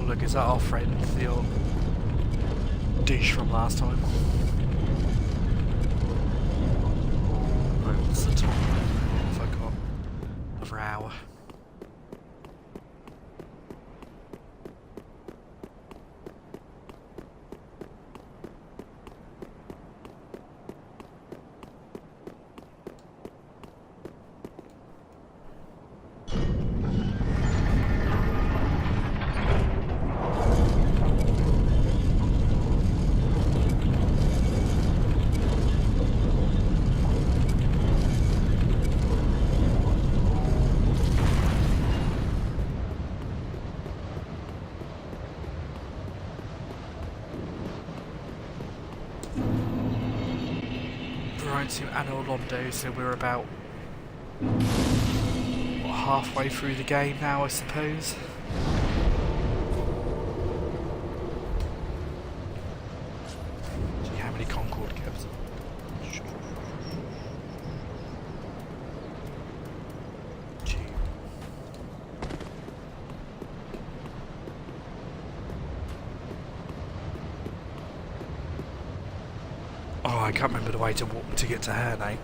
Look, is that our friend, the old douche from last time? Right, what's the time? Have I got another hour? To Anor Londo, so we're about halfway through the game now, I suppose. Gee, how many Concord caps? Gee. Oh, I can't remember the way to walk to get to her now.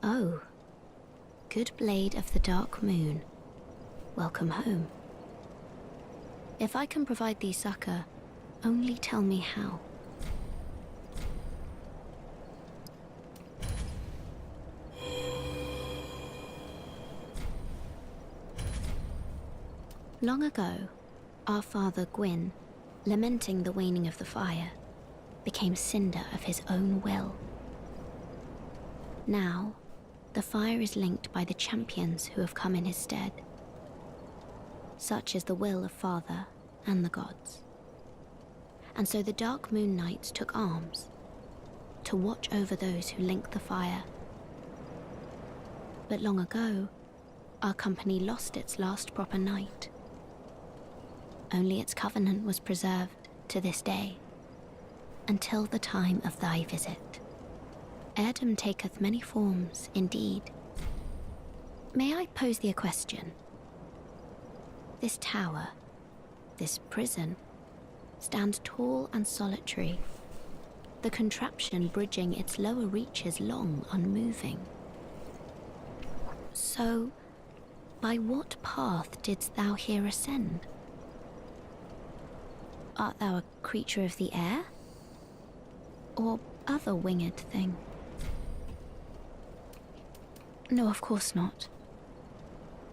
Oh. Good blade of the dark moon. Welcome home. If I can provide thee succor, only tell me how. Long ago, our father Gwyn, lamenting the waning of the fire, became cinder of his own will. Now, the fire is linked by the champions who have come in his stead. Such is the will of Father and the gods. And so the Dark Moon Knights took arms to watch over those who link the fire. But long ago, our company lost its last proper knight. Only its covenant was preserved to this day, until the time of thy visit. Heirdom taketh many forms, indeed, May I pose thee a question? This tower, this prison, stands tall and solitary, the contraption bridging its lower reaches long unmoving. So, by what path didst thou here ascend? Art thou a creature of the air? Or other winged thing? No, of course not.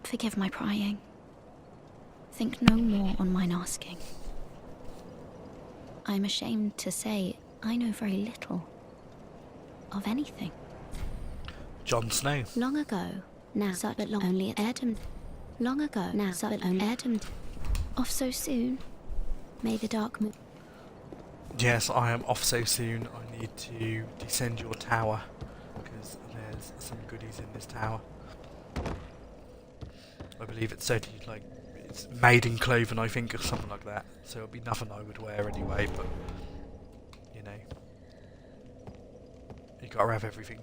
Forgive my prying. Think no more on mine asking. I am ashamed to say I know very little of anything. Jon Snow. Long ago, now but long only Erdom. Long ago, now but only Erdom. Off so soon? May the dark moon. Yes, I am off so soon. I need to descend your tower because there's some goodies in this tower. I believe it's said like it's made in cloven, I think, or something like that. So it'll be nothing I would wear anyway. But you know, you gotta have everything.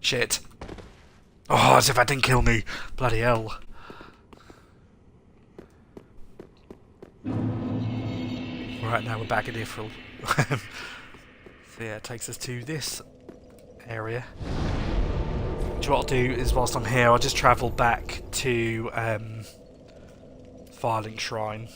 Shit. Oh, as if that didn't kill me. Bloody hell. Right, now we're back at Irithyll. So yeah, it takes us to this area. Which what I'll do is, whilst I'm here, I'll just travel back to Firelink Shrine.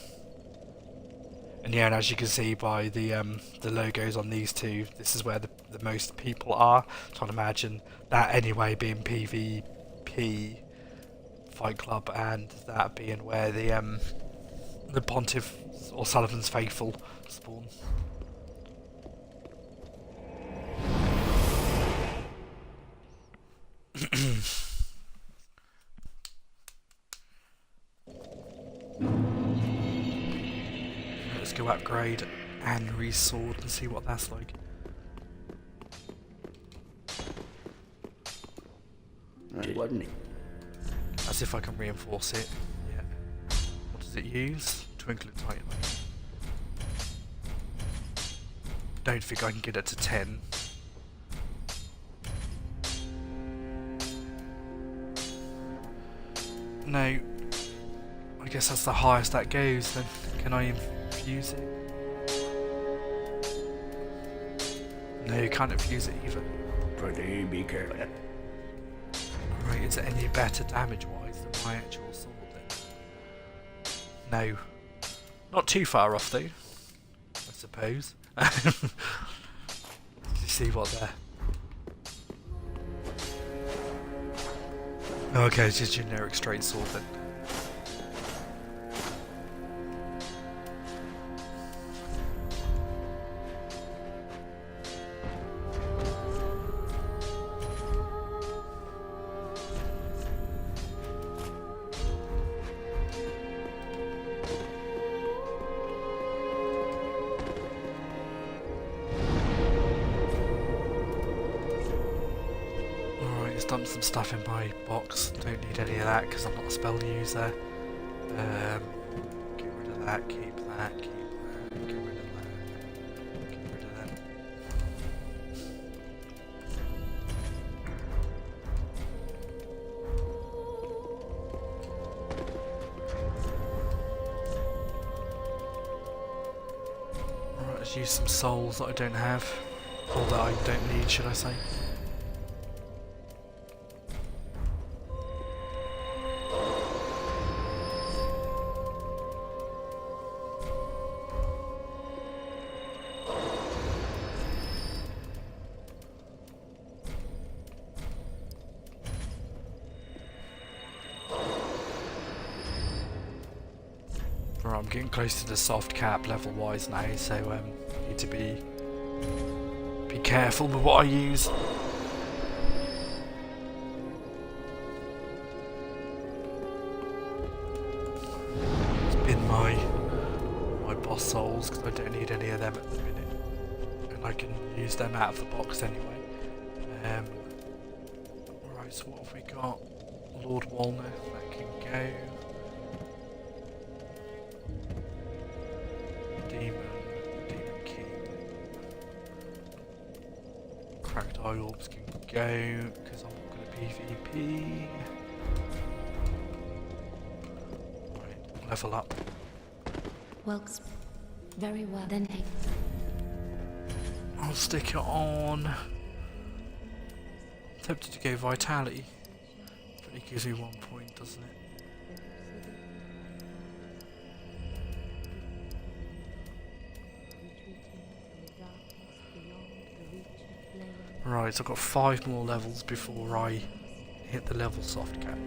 And yeah, and as you can see by the logos on these two, this is where the most people are. So I'd imagine that anyway being PvP Fight Club, and that being where the Pontiff or Sullivan's Faithful spawn. Let's go upgrade Anri's sword and see what that's like. Wasn't it? As if I can reinforce it. Yeah. What does it use? Twinkling Titanite. Don't think I can get it to 10. No. I guess that's the highest that goes then. Can I infuse it? No, you can't infuse it either. Pretty be careful. Right, is it any better damage-wise than my actual sword then? No. Not too far off though, I suppose. You see what there? Okay, it's just generic straight sword then. Dump some stuff in my box. Don't need any of that because I'm not a spell user. Get rid of that, keep that, keep that, get rid of that, get rid of them. Alright, let's use some souls that I don't have. Or that I don't need, should I say. I'm getting close to the soft cap level wise now, so need to be careful with what I use. It's been my boss souls because I don't need any of them at the minute, and I can use them out of the box anyway. Right, so what have we got? Lord Walner, that can go. Demon King. Cracked Eye Orbs can go because I'm not going to PvP. Right, level up. Works very well. Then I'll stick it on. Tempted to go Vitality, but it gives me 1 point, doesn't it? Right, so I've got 5 more levels before I hit the level soft cap,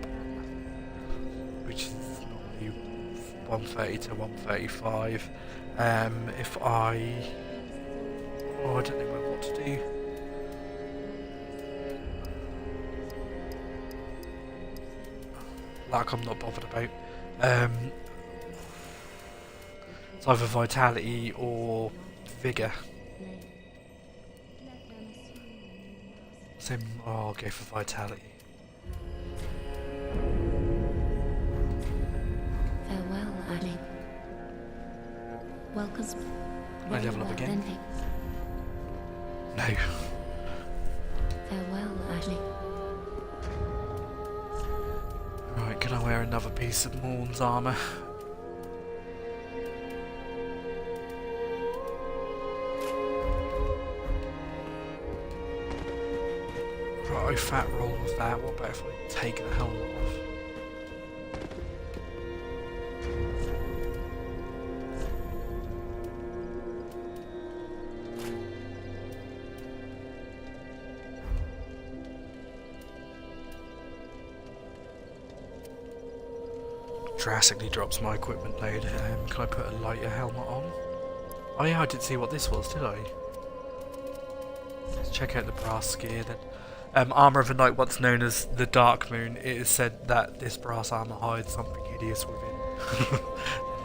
which is normally 130 to 135. If I... Oh, I don't know what to do. Like I'm not bothered about. It's either Vitality or Vigor. Same. Oh, I'll go for Vitality. farewell, Annie. Welcome. I level up again. No. Farewell, Ashley. Right, can I wear another piece of Morn's armour? Right, I fat roll with that. What about if I take the helmet off? Drastically drops my equipment load. Can I put a lighter helmet on? Oh yeah, I didn't see what this was, did I? Let's check out the brass gear then. Armour of the Knight, once known as the Dark Moon, it is said that this brass armour hides something hideous within.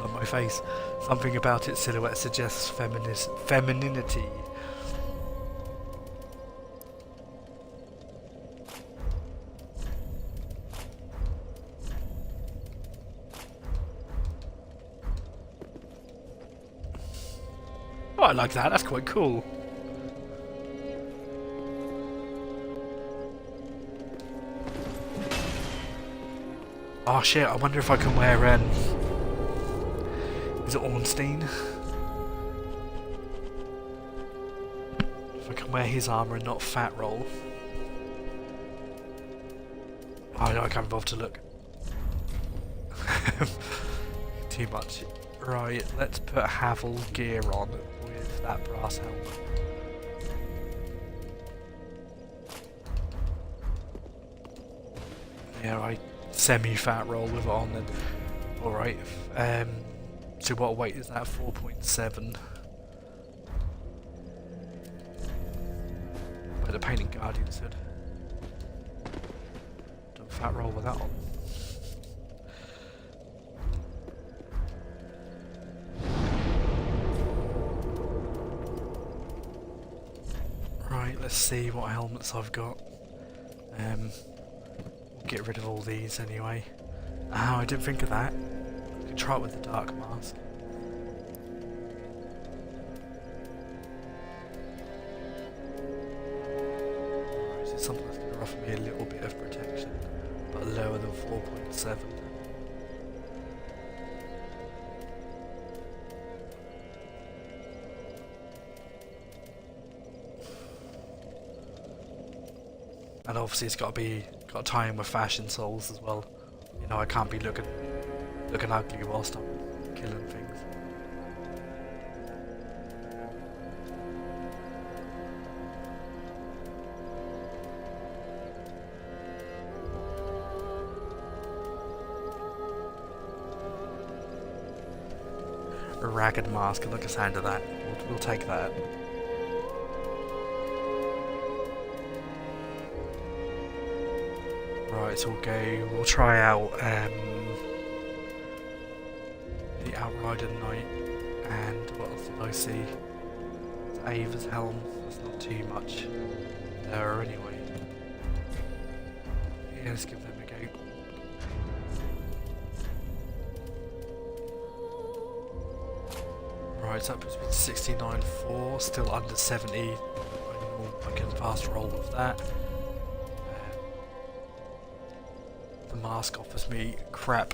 On my face. Something about its silhouette suggests femininity. Oh, I like that. That's quite cool. Oh shit, I wonder if I can wear, is it Ornstein? If I can wear his armour and not Fat Roll. Oh no, I can't bother to look. Too much. Right, let's put Havel gear on with that brass helmet. Yeah, I semi-fat roll with it on then. Alright, so what weight is that? 4.7. Where the Painting Guardian said. Don't fat roll with that on. Right, let's see what helmets I've got. We'll get rid of all these anyway. Oh, I didn't think of that. I could try it with the Dark Mask. Right, is it something that's going to offer me a little bit of protection, but lower than 4.7? And obviously it's got to tie in with Fashion Souls as well. You know, I can't be looking ugly whilst I'm killing things. A ragged mask, I like the sound of that. We'll take that. Right, so we'll try out the Outrider Knight, and did I see? It's Ava's helm. That's not too much there anyway. Yeah, let's give them a go. Right, so that puts me to 69.4, still under 70. I can fast roll with that. The mask offers me crap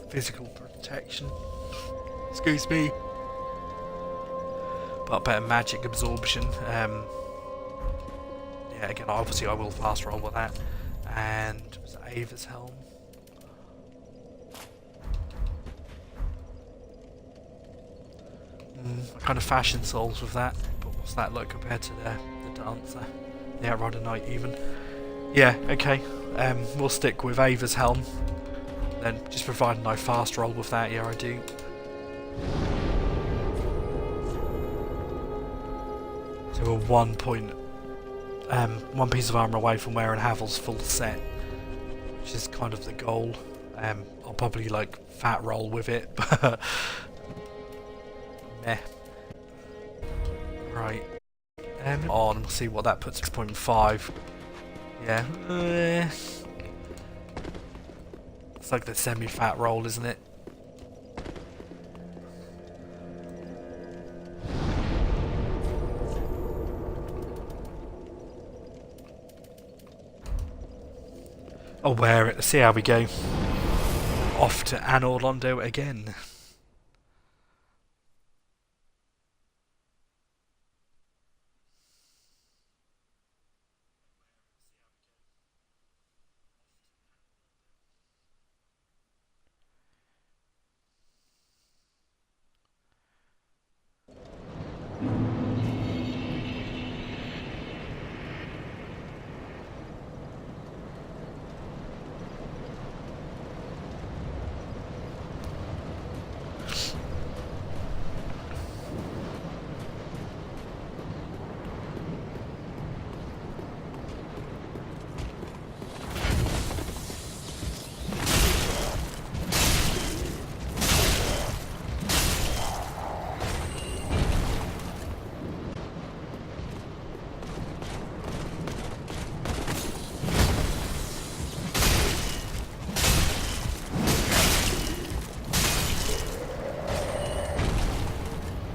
physical protection. Excuse me. But better magic absorption. Yeah, again, obviously I will fast roll with that. And was it Ava's helm? I kind of fashion souls with that, but what's that like compared to the dancer? The Outrider Knight even. Yeah, okay. We'll stick with Ava's helm. Then just providing I fast roll with that, yeah I do. So we're 1 piece of armour away from wearing Havel's full set, which is kind of the goal. I'll probably like fat roll with it, but meh. Right. On, we'll see what that puts. 6.5. Yeah. It's like the semi-fat roll, isn't it? I'll wear it. See how we go. Off to Anor Londo again.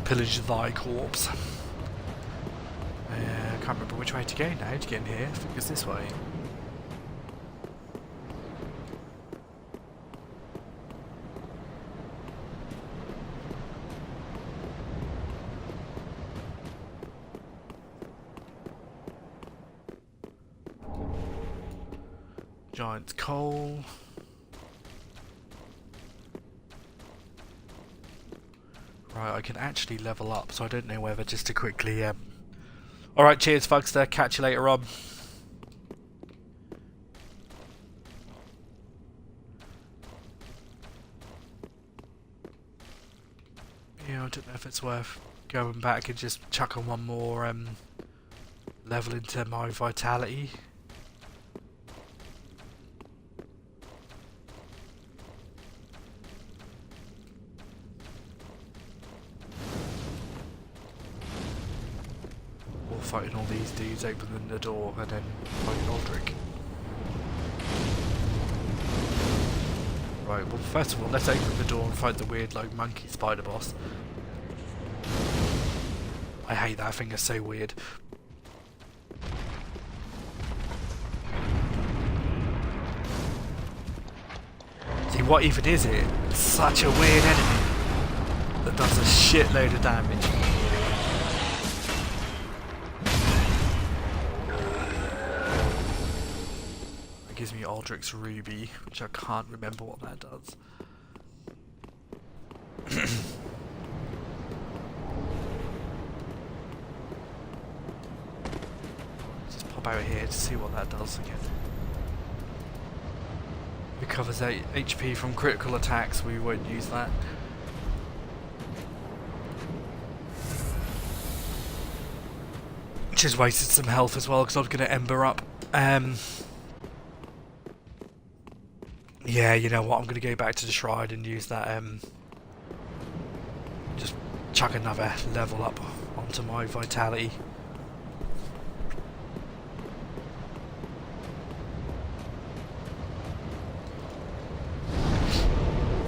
Pillage thy corpse. I can't remember which way to go now to get in here. I think it's this way. Giant coal. Right, I can actually level up, so I don't know whether just to quickly... Alright, cheers, Fugster. Catch you later on. Yeah, I don't know if it's worth going back and just chucking one more level into my vitality. Fighting all these dudes, opening the door, and then fighting Aldrich. Right, well first of all, let's open the door and fight the weird like monkey spider boss. I hate that thing, it's so weird. See, what even is it? It's such a weird enemy that does a shitload of damage. Gives me Aldrich's Ruby, which I can't remember what that does. Just pop out here to see what that does again. Recovers 8 HP from critical attacks, we won't use that. Just wasted some health as well because I was going to Ember up. Yeah, you know what, I'm going to go back to the shrine and use that, just chuck another level up onto my vitality.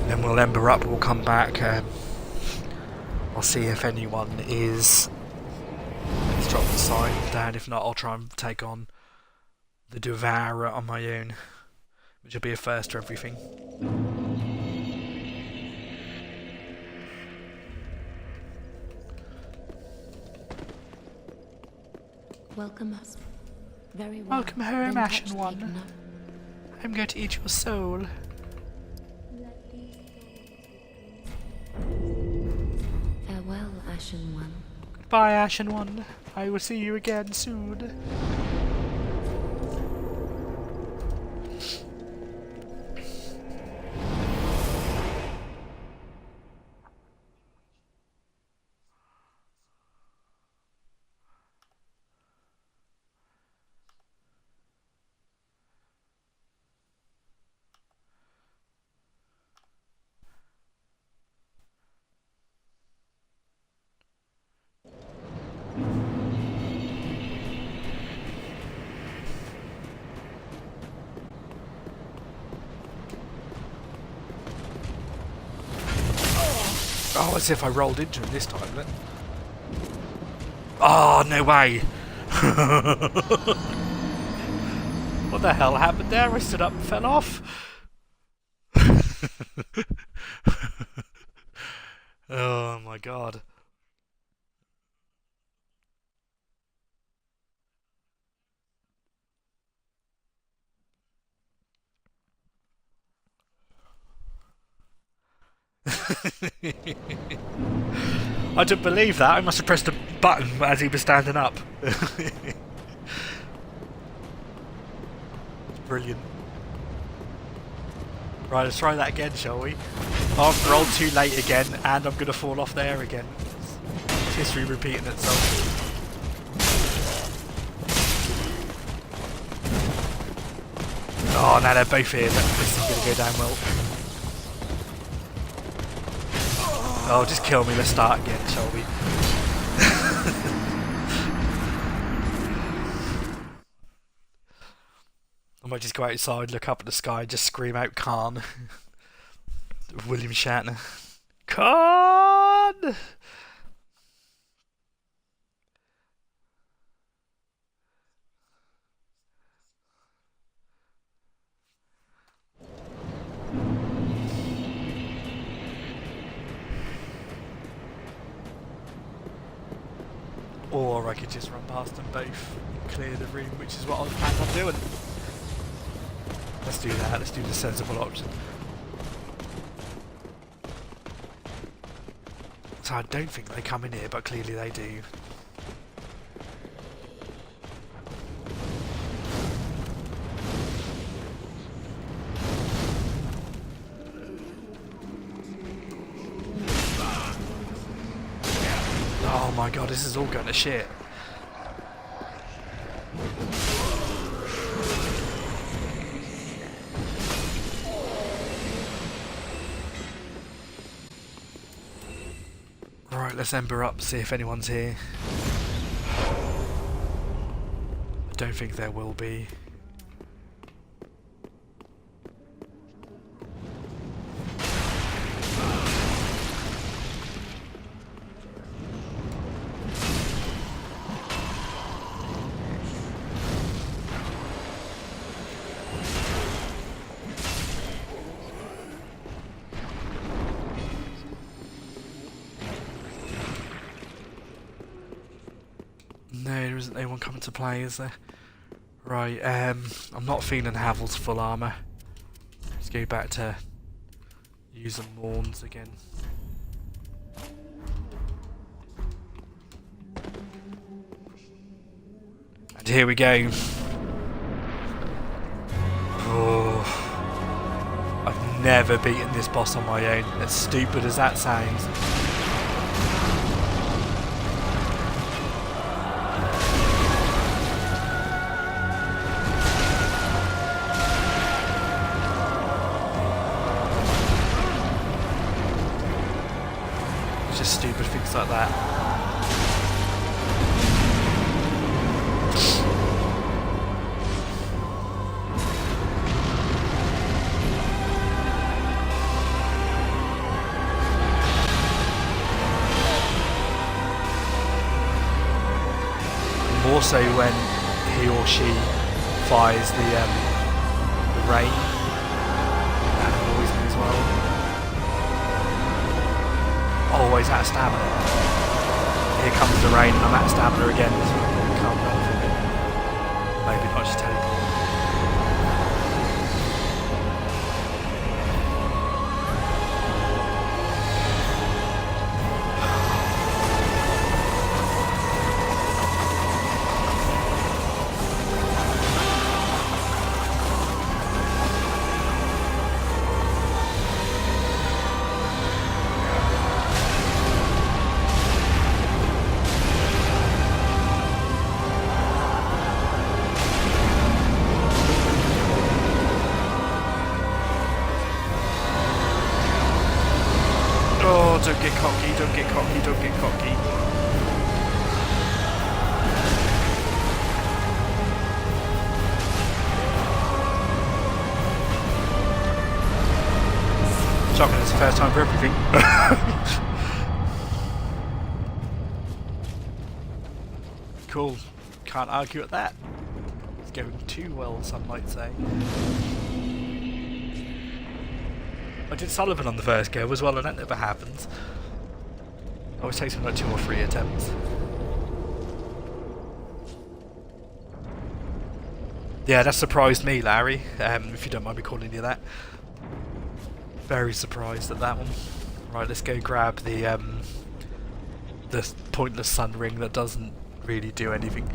Then we'll ember up, we'll come back. I'll see if anyone is... Let's drop the sign down, if not I'll try and take on the Devourer on my own, which will be a first for everything. Welcome us. Very well. Welcome home, Then Ashen touch the One. Igna. I'm going to eat your soul. Farewell, Ashen One. Goodbye, Ashen One. I will see you again soon. Oh, as if I rolled into him this time, then. Oh, no way! What the hell happened there? I stood up and fell off. Oh my god. I didn't believe that. I must have pressed a button as he was standing up. Brilliant. Right, let's try that again, shall we? Oh, I've rolled too late again, and I'm going to fall off there again. It's history repeating itself. Oh, now they're both here. This is going to go down well. Oh, just kill me. Let's start again, shall we? I might just go outside, look up at the sky, just scream out Khan. William Shatner. Khan! Or I could just run past them both and clear the room, which is what I was planning on doing. Let's do that, let's do the sensible option. So I don't think they come in here, but clearly they do. Oh my god, this is all going to shit. Right, let's ember up, see if anyone's here. I don't think there will be. No, there isn't anyone coming to play, is there? Right, I'm not feeling Havel's full armour. Let's go back to using Morns again. And here we go. Oh, I've never beaten this boss on my own, as stupid as that sounds. Just stupid things things like that. More so when he or she fires the rain. That annoys me as well. Always out of stamina. Here comes the rain and I'm out of stamina again. Can't run from it. Maybe not just teleport. Don't get cocky, don't get cocky, don't get cocky. Shotgun is the first time for everything. Cool, can't argue at that. It's going too well, some might say. I did Sullivan on the first go as well, and that never happens. Always takes me like 2 or 3 attempts. Yeah, that surprised me, Larry, if you don't mind me calling you that. Very surprised at that one. Right, let's go grab the pointless sun ring that doesn't really do anything.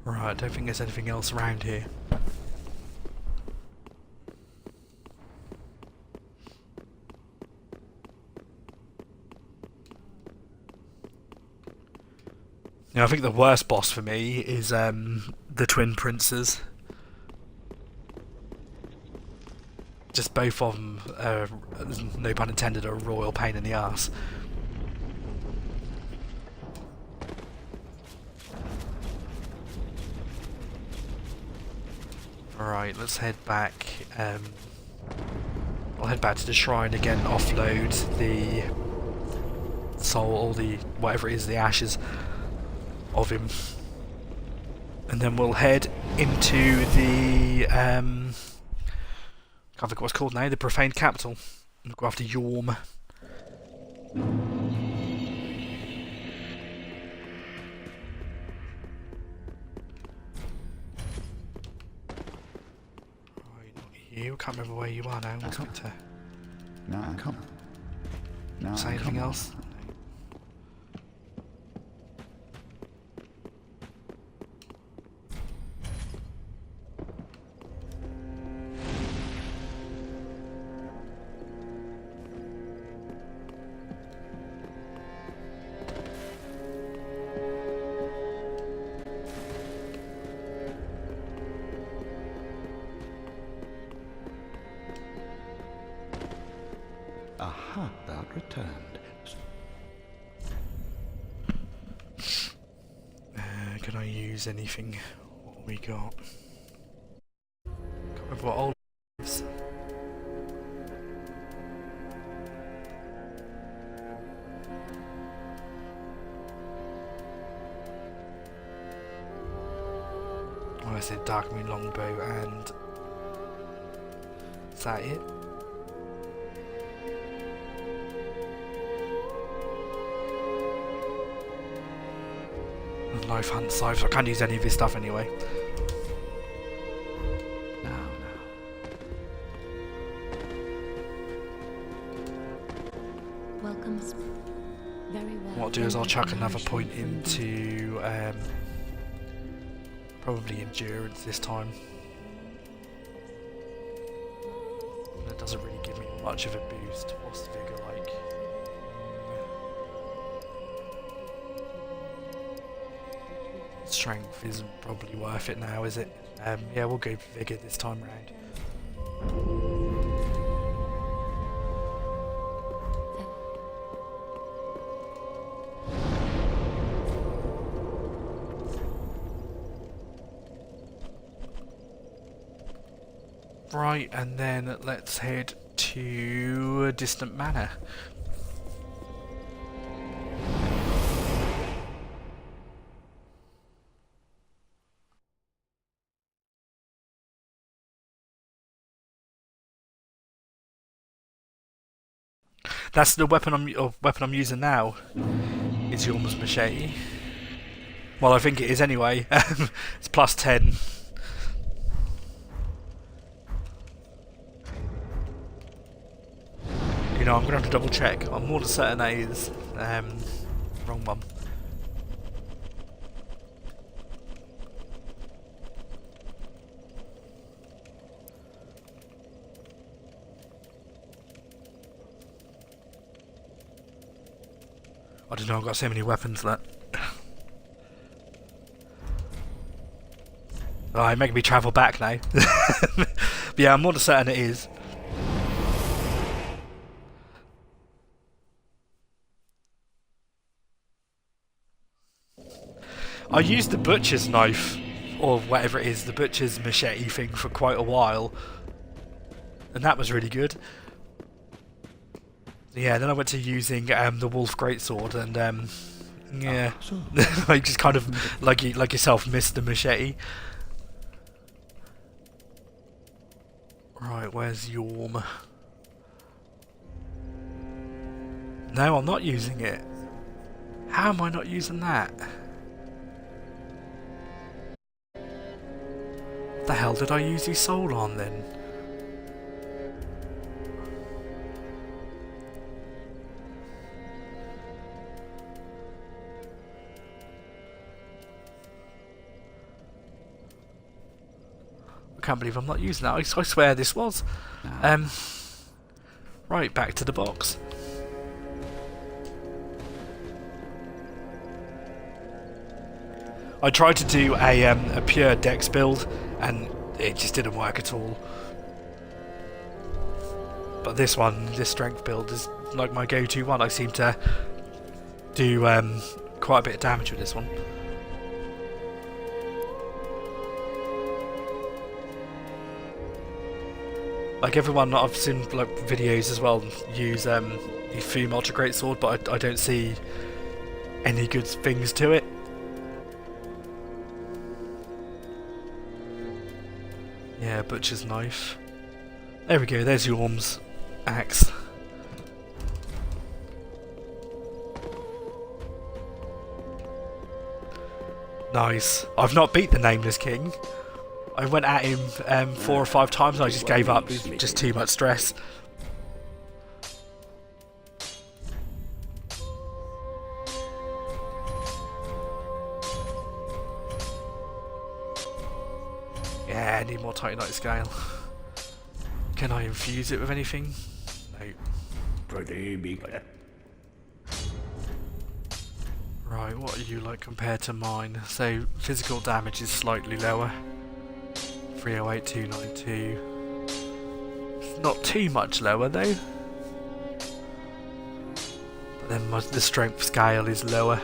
Right, I don't think there's anything else around here. Now, I think the worst boss for me is the Twin Princes. Just both of them, no pun intended, are a royal pain in the arse. Alright, let's head back. I'll head back to the shrine again, offload the soul, or the whatever it is, the ashes of him. And then we'll head into the can't think what it's called now, the Profaned Capital. We'll go after Yorm. You can't remember where you are now. Let's get to say anything else. Aha, thou returned. Can I use anything? What have we got? Can't remember what old is. Oh, I said Darkmoon Longbow, and is that it? Knife hunt scythe, so I can't use any of his stuff anyway. Now. Welcome. Very do is I'll chuck another point into probably endurance this time. That doesn't really give me much of a boost. What's the figure like? Strength isn't probably worth it now, is it? Yeah, we'll go for vigor this time round. Right, and then let's head to a distant manor. That's the weapon I'm using now. Is Yorm's machete. Well, I think it is anyway. It's plus 10. You know, I'm gonna have to double check. I'm more than certain that is wrong one. I don't know, I've got so many weapons that... Oh, it's making me travel back now. But yeah, I'm more than certain it is. I used the butcher's knife, or whatever it is, the butcher's machete thing for quite a while. And that was really good. Yeah, then I went to using the wolf greatsword, and yeah, I just kind of like yourself missed the machete. Right, where's Yorm? No, I'm not using it. How am I not using that? What the hell did I use his soul on then? I can't believe I'm not using that. I swear this was. Right, back to the box. I tried to do a pure dex build and it just didn't work at all. But this one, this strength build, is like my go-to one. I seem to do quite a bit of damage with this one. Like everyone, I've seen like videos as well use the Fume Ultra Greatsword, but I don't see any good things to it. Yeah, butcher's knife. There we go. There's Yorm's axe. Nice. I've not beat the Nameless King. I went at him 4 or 5 times and I just gave up. It was just too much stress. Yeah, I need more Titanite scale. Can I infuse it with anything? No. Pretty big. Right, what are you like compared to mine? So, physical damage is slightly lower. 308, 292. It's not too much lower though. But then the strength scale is lower.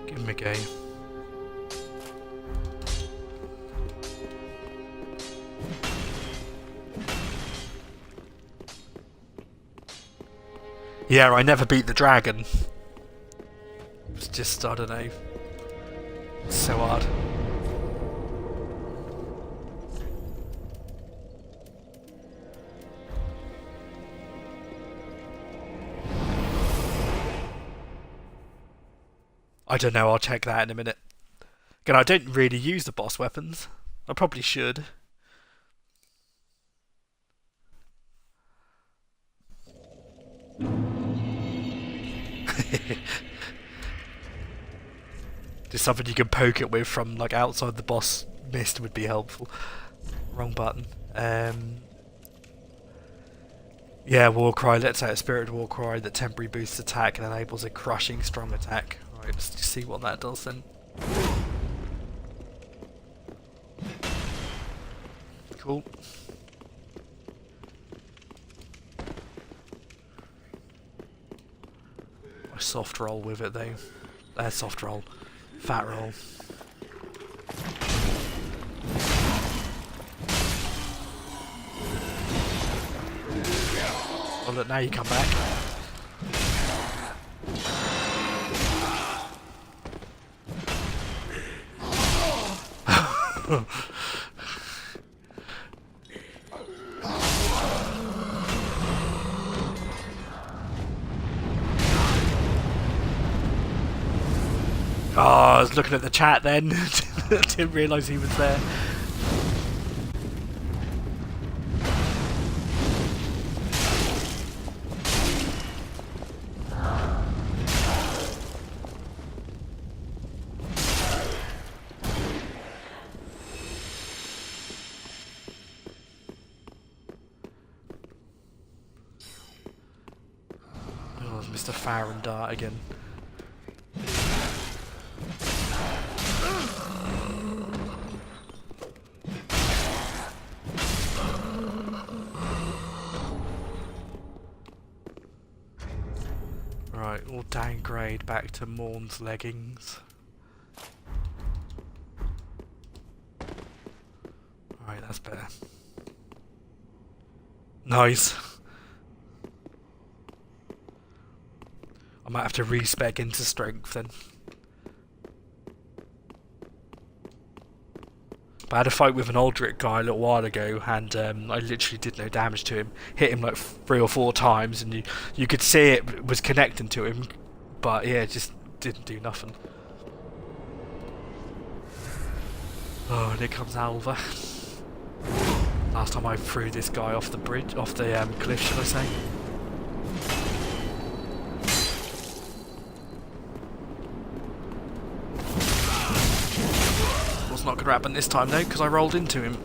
Give him a go. Yeah, I never beat the dragon. It was just, I don't know. So hard. I don't know, I'll check that in a minute. Again, I don't really use the boss weapons. I probably should. Just something you can poke it with from like outside the boss mist would be helpful. Wrong button. Yeah, Warcry. Let's say a Spirit Warcry that temporarily boosts attack and enables a crushing strong attack. Alright, let's just see what that does then. Cool. A soft roll with it though. Soft roll. Fat roll. Oh look, now you come back. Oh, I was looking at the chat then. Didn't realise he was there. Oh, Mr. Farron Dart again. Right, we'll downgrade back to Morn's leggings. Right, that's better. Nice. I might have to respec into strength then. But I had a fight with an Aldrich guy a little while ago, and I literally did no damage to him. Hit him like 3 or 4 times, and you could see it was connecting to him, but yeah, it just didn't do nothing. Oh, and here comes Alva. Last time I threw this guy off the bridge, off the cliff, should I say? Not going to happen this time though, because I rolled into him.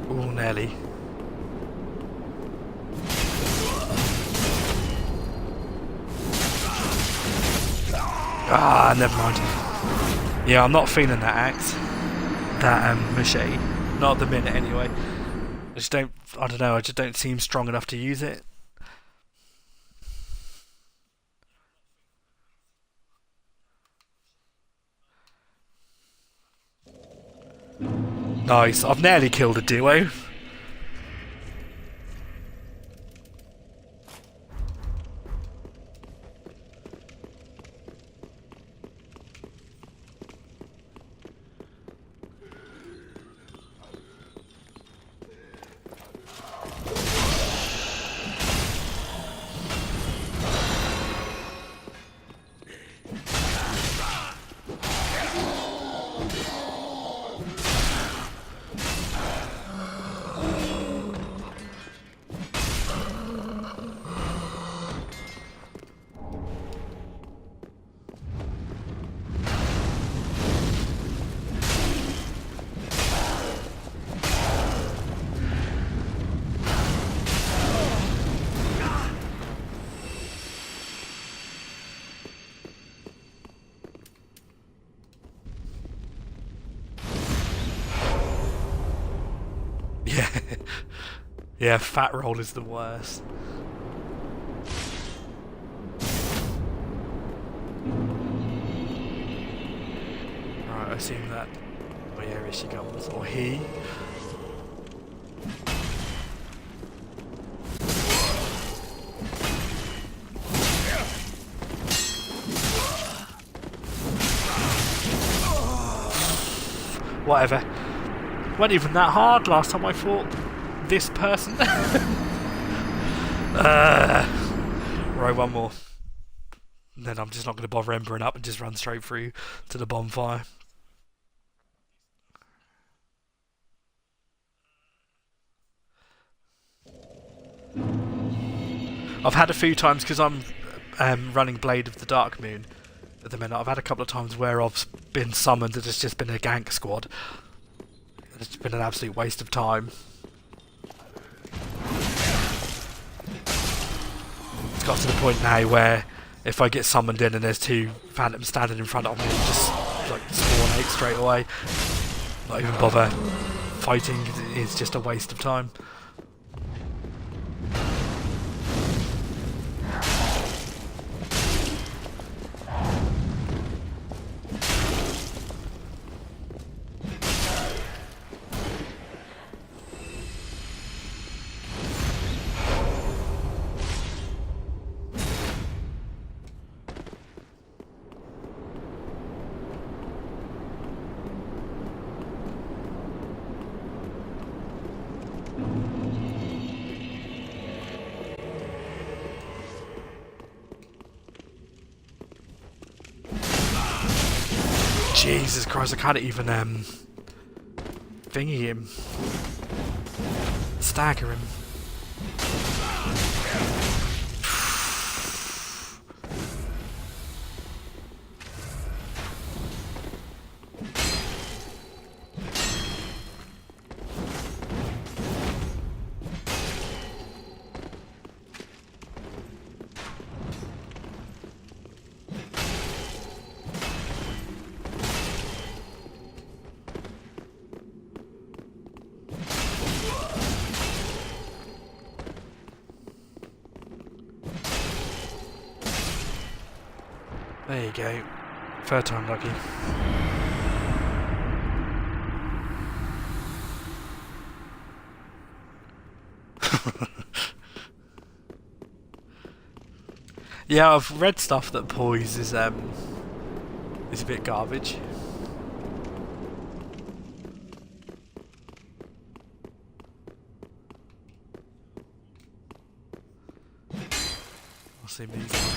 Ooh, nearly. Ah, never mind. Yeah, I'm not feeling that axe. That machete. Not at the minute anyway. I don't know, I just don't seem strong enough to use it. Nice, I've nearly killed a duo. Yeah. Yeah, fat roll is the worst. Right, I assume that. Oh yeah, here she comes. Or he. Whatever. Wasn't even that hard last time I fought this person. Right, one more. And then I'm just not going to bother embering up and just run straight through to the bonfire. I've had a few times, because I'm running Blade of the Dark Moon at the minute, I've had a couple of times where I've been summoned and it's just been a gank squad. It's been an absolute waste of time. It's got to the point now where if I get summoned in and there's two phantoms standing in front of me, just like spawn out straight away. Not even bother fighting, it's just a waste of time. Jesus Christ, I can't even thingy him. Stagger him. There you go. Third time lucky. Yeah, I've read stuff that poise is a bit garbage. I'll see these.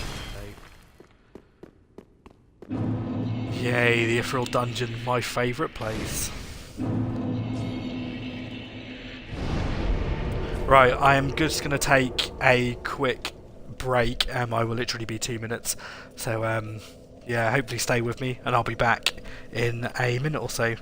Yay, the Ethereal Dungeon, my favourite place. Right, I am just going to take a quick break. I will literally be 2 minutes. So, yeah, hopefully stay with me and I'll be back in a minute or so.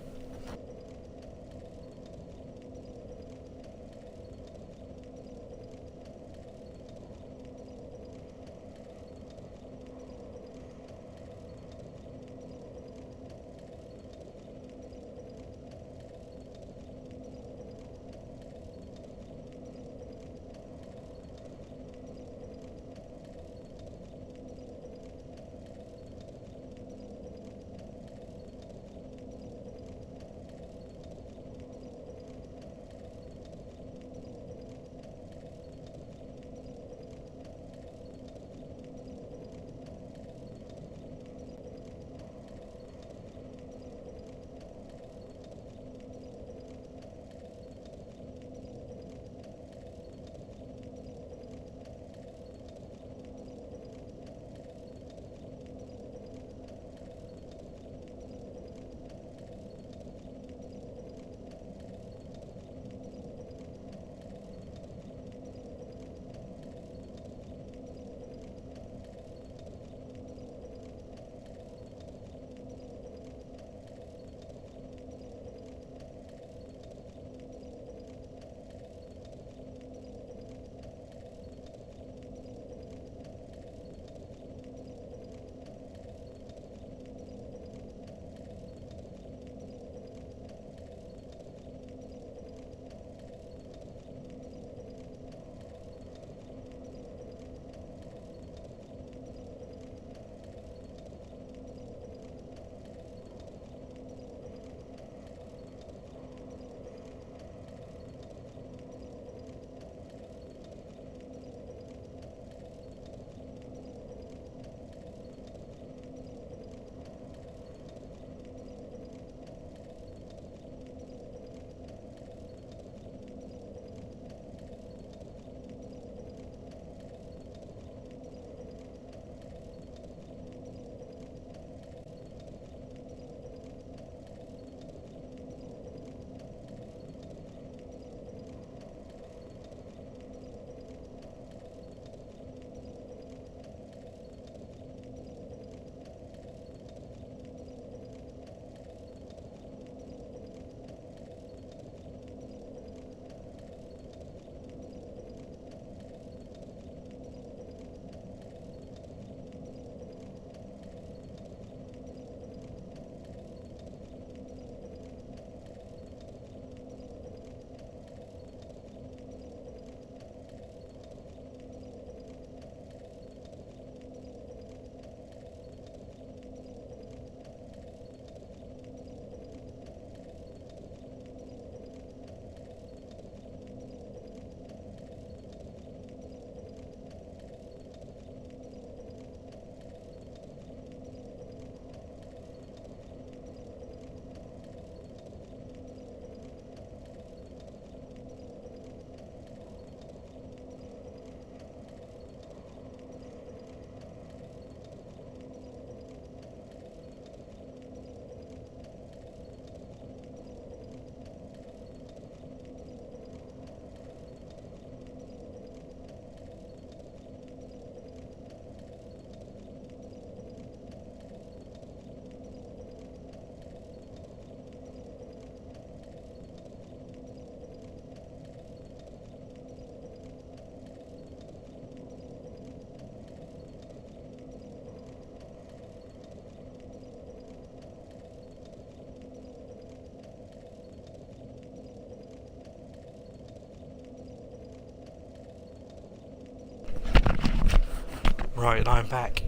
Right, and I'm back.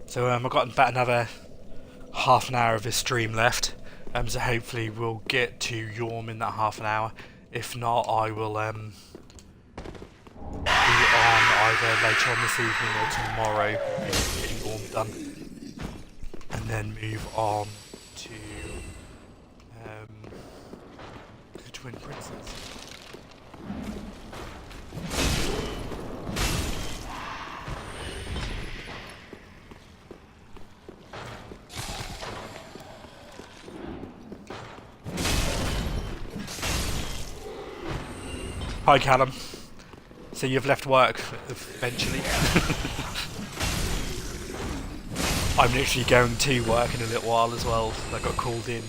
So I've got about another half an hour of this stream left. So hopefully we'll get to Yorm in that half an hour. If not, I will be on either later on this evening or tomorrow, getting Yorm done, and then move on to the Twin Princes. Hi Callum. So you've left work eventually. I'm literally going to work in a little while as well. I got called in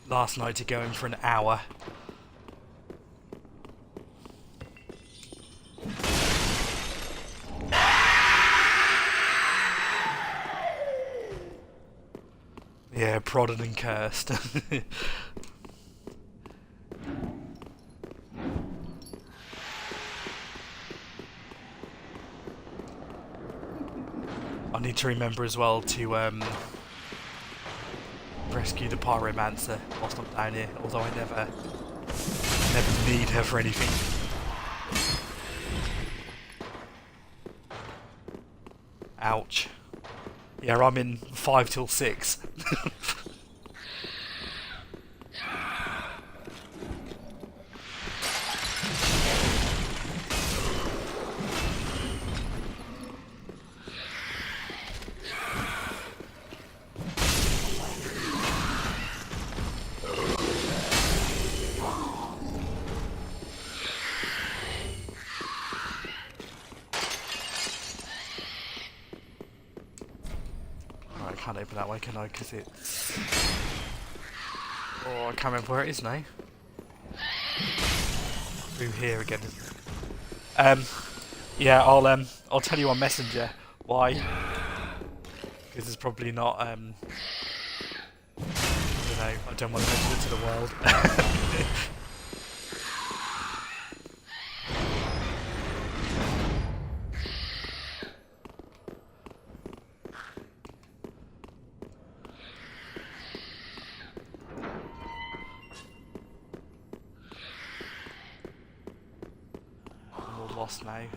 last night to go in for an hour. Yeah, prodded and cursed. I need to remember as well to rescue the Pyromancer whilst I'm down here, although I never need her for anything. Ouch. Yeah, I'm in 5 till 6. I can't open that way, can I? Because it's... Oh, I can't remember where it is now. Through here again, isn't it? Yeah, I'll tell you on Messenger why. Because it's probably not, I don't know, I don't want to mention it to the world. Lost now. I'm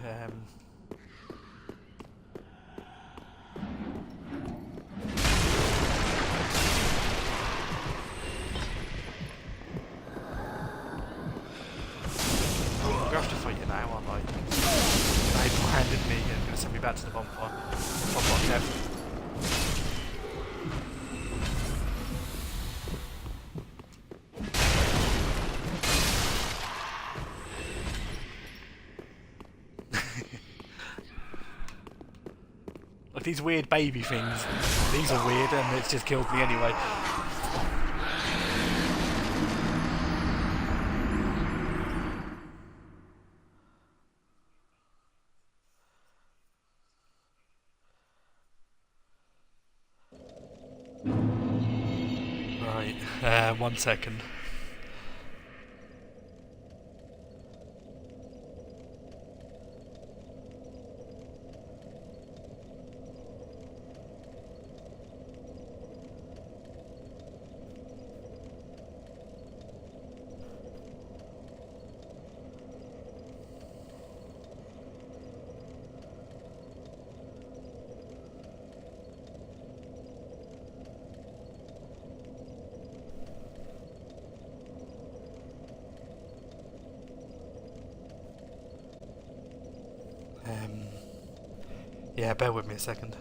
gonna have to fight you now, aren't I? They branded me and gonna send me back to the bonfire. Bonfire Kev. Like these weird baby things. These are weird and it's just killed me anyway. Right, 1 second. Yeah, bear with me a second.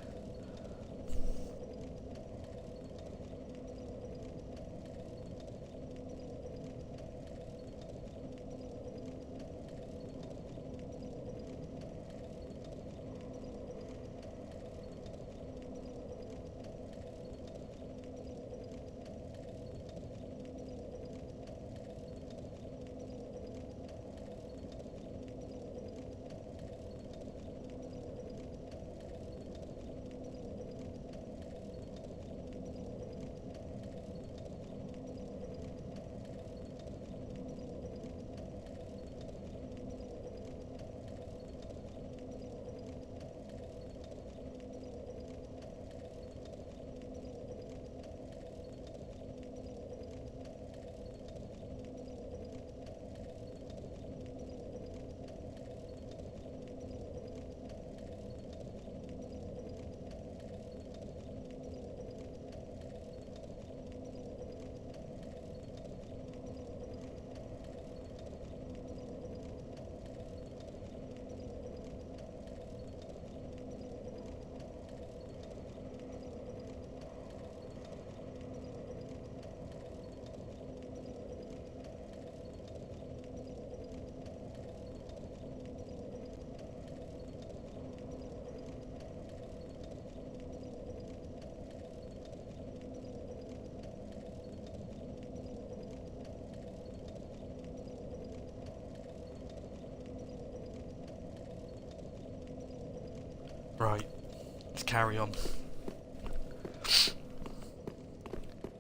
Right, let's carry on.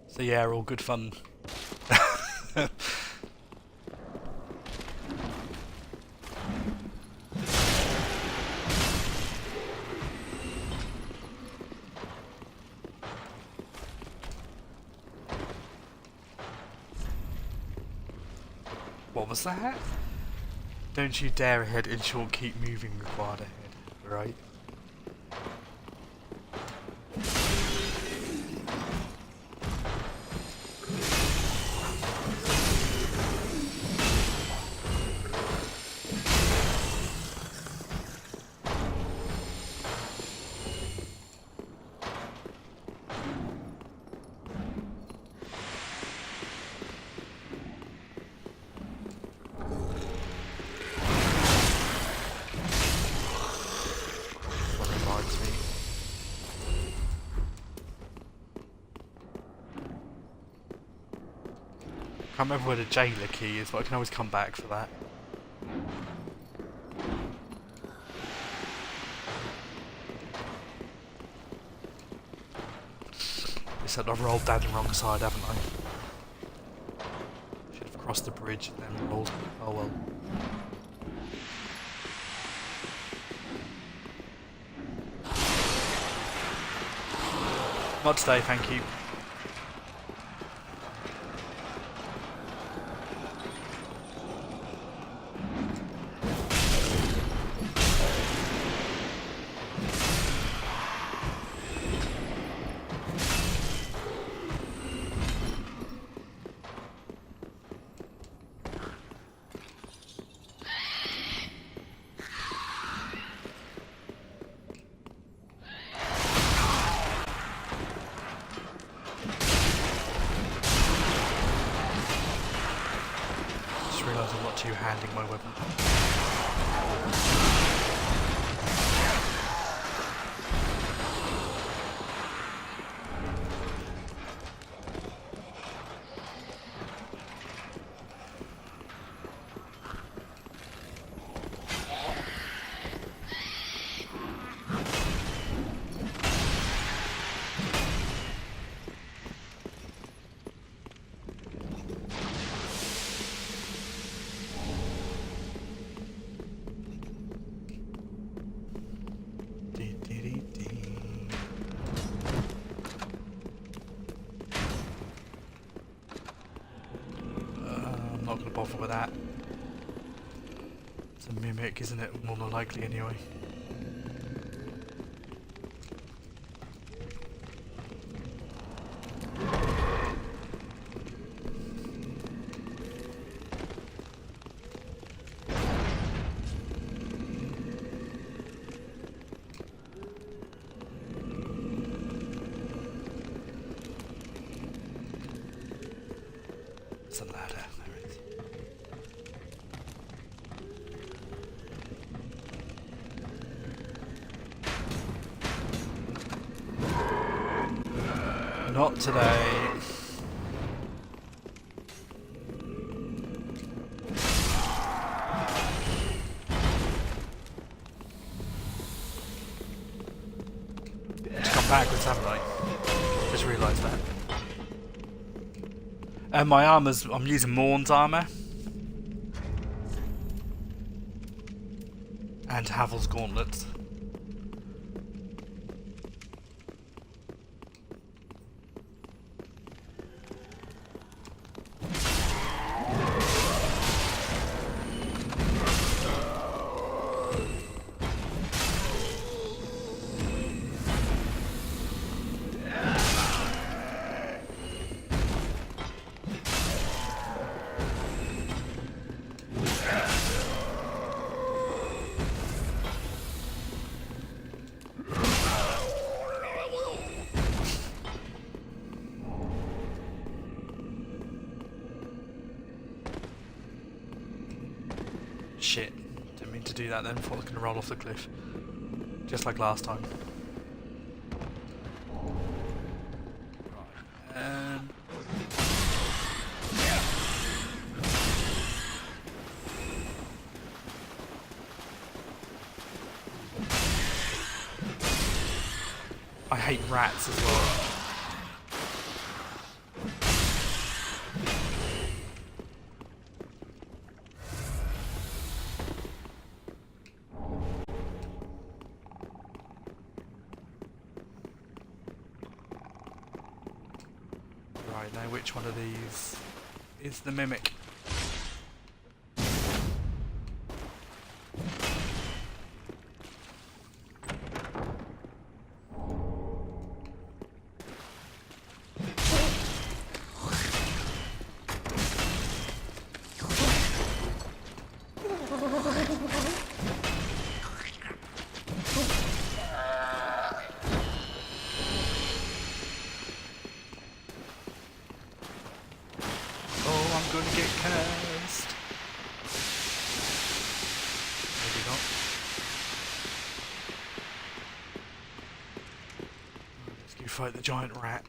So yeah, all good fun. What was that? Don't you dare ahead, ensure keep moving required ahead. Right. I can't remember where the jailer key is, but I can always come back for that. Except I've rolled down the wrong side, haven't I? Should have crossed the bridge and then rolled. Oh well. Not today, thank you. I'm not two-handing my weapon. I'm not going to bother with that. It's a mimic, isn't it? More than likely, anyway. It's a ladder. There it is. Not today. Just come backwards, haven't I? Just realised that. And my armor's, I'm using Morn's armor. And Havel's gauntlets. Shit. Didn't mean to do that then. Thought I was going to roll off the cliff. Just like last time. Right. I hate rats as well. Right, now which one of these is the mimic? Oh, I'm gonna get cursed. Maybe not. Let's go fight the giant rat.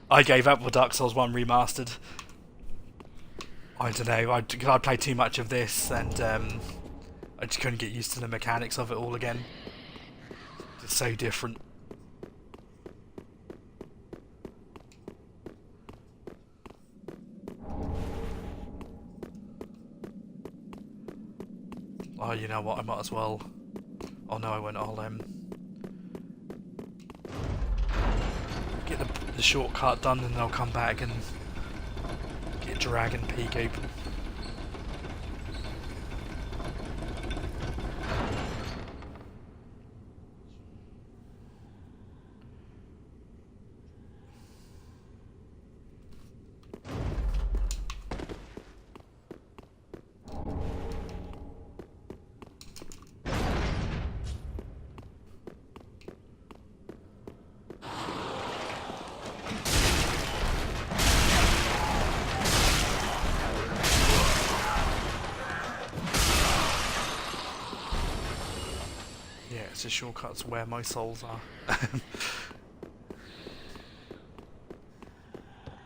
I gave up with Dark Souls 1 Remastered. I don't know, I played too much of this and I just couldn't get used to the mechanics of it all again. It's so different. Oh, you know what, I might as well... Oh no, I won't, I'll get the shortcut done and then I'll come back and get Dragon Peak open. Yeah, it's a shortcut's where my souls are.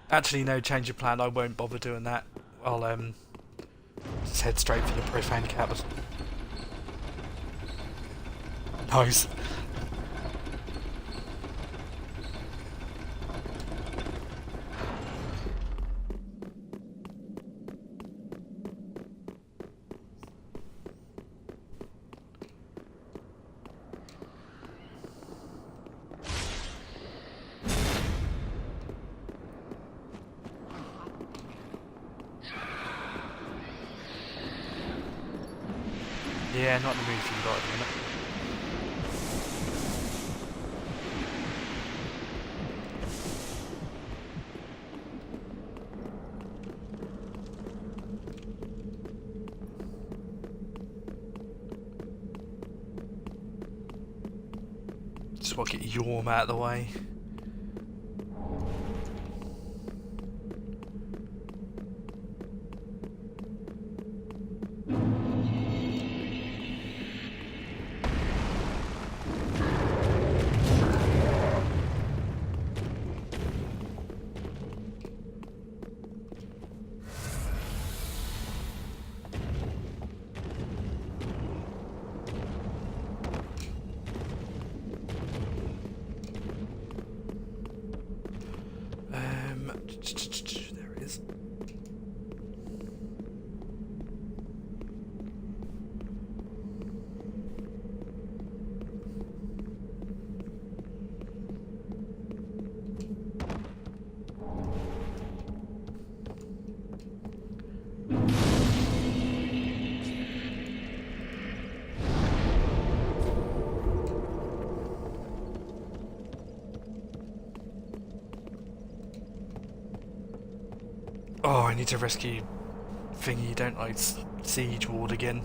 Actually, no, change of plan, I won't bother doing that. I'll just head straight for the Profane Capital. Nice. Yeah, not in the mood for you lot at the minute. Just want to get Yorm out of the way. There it is. Oh, I need to rescue Thingy, don't I? Siege Ward again.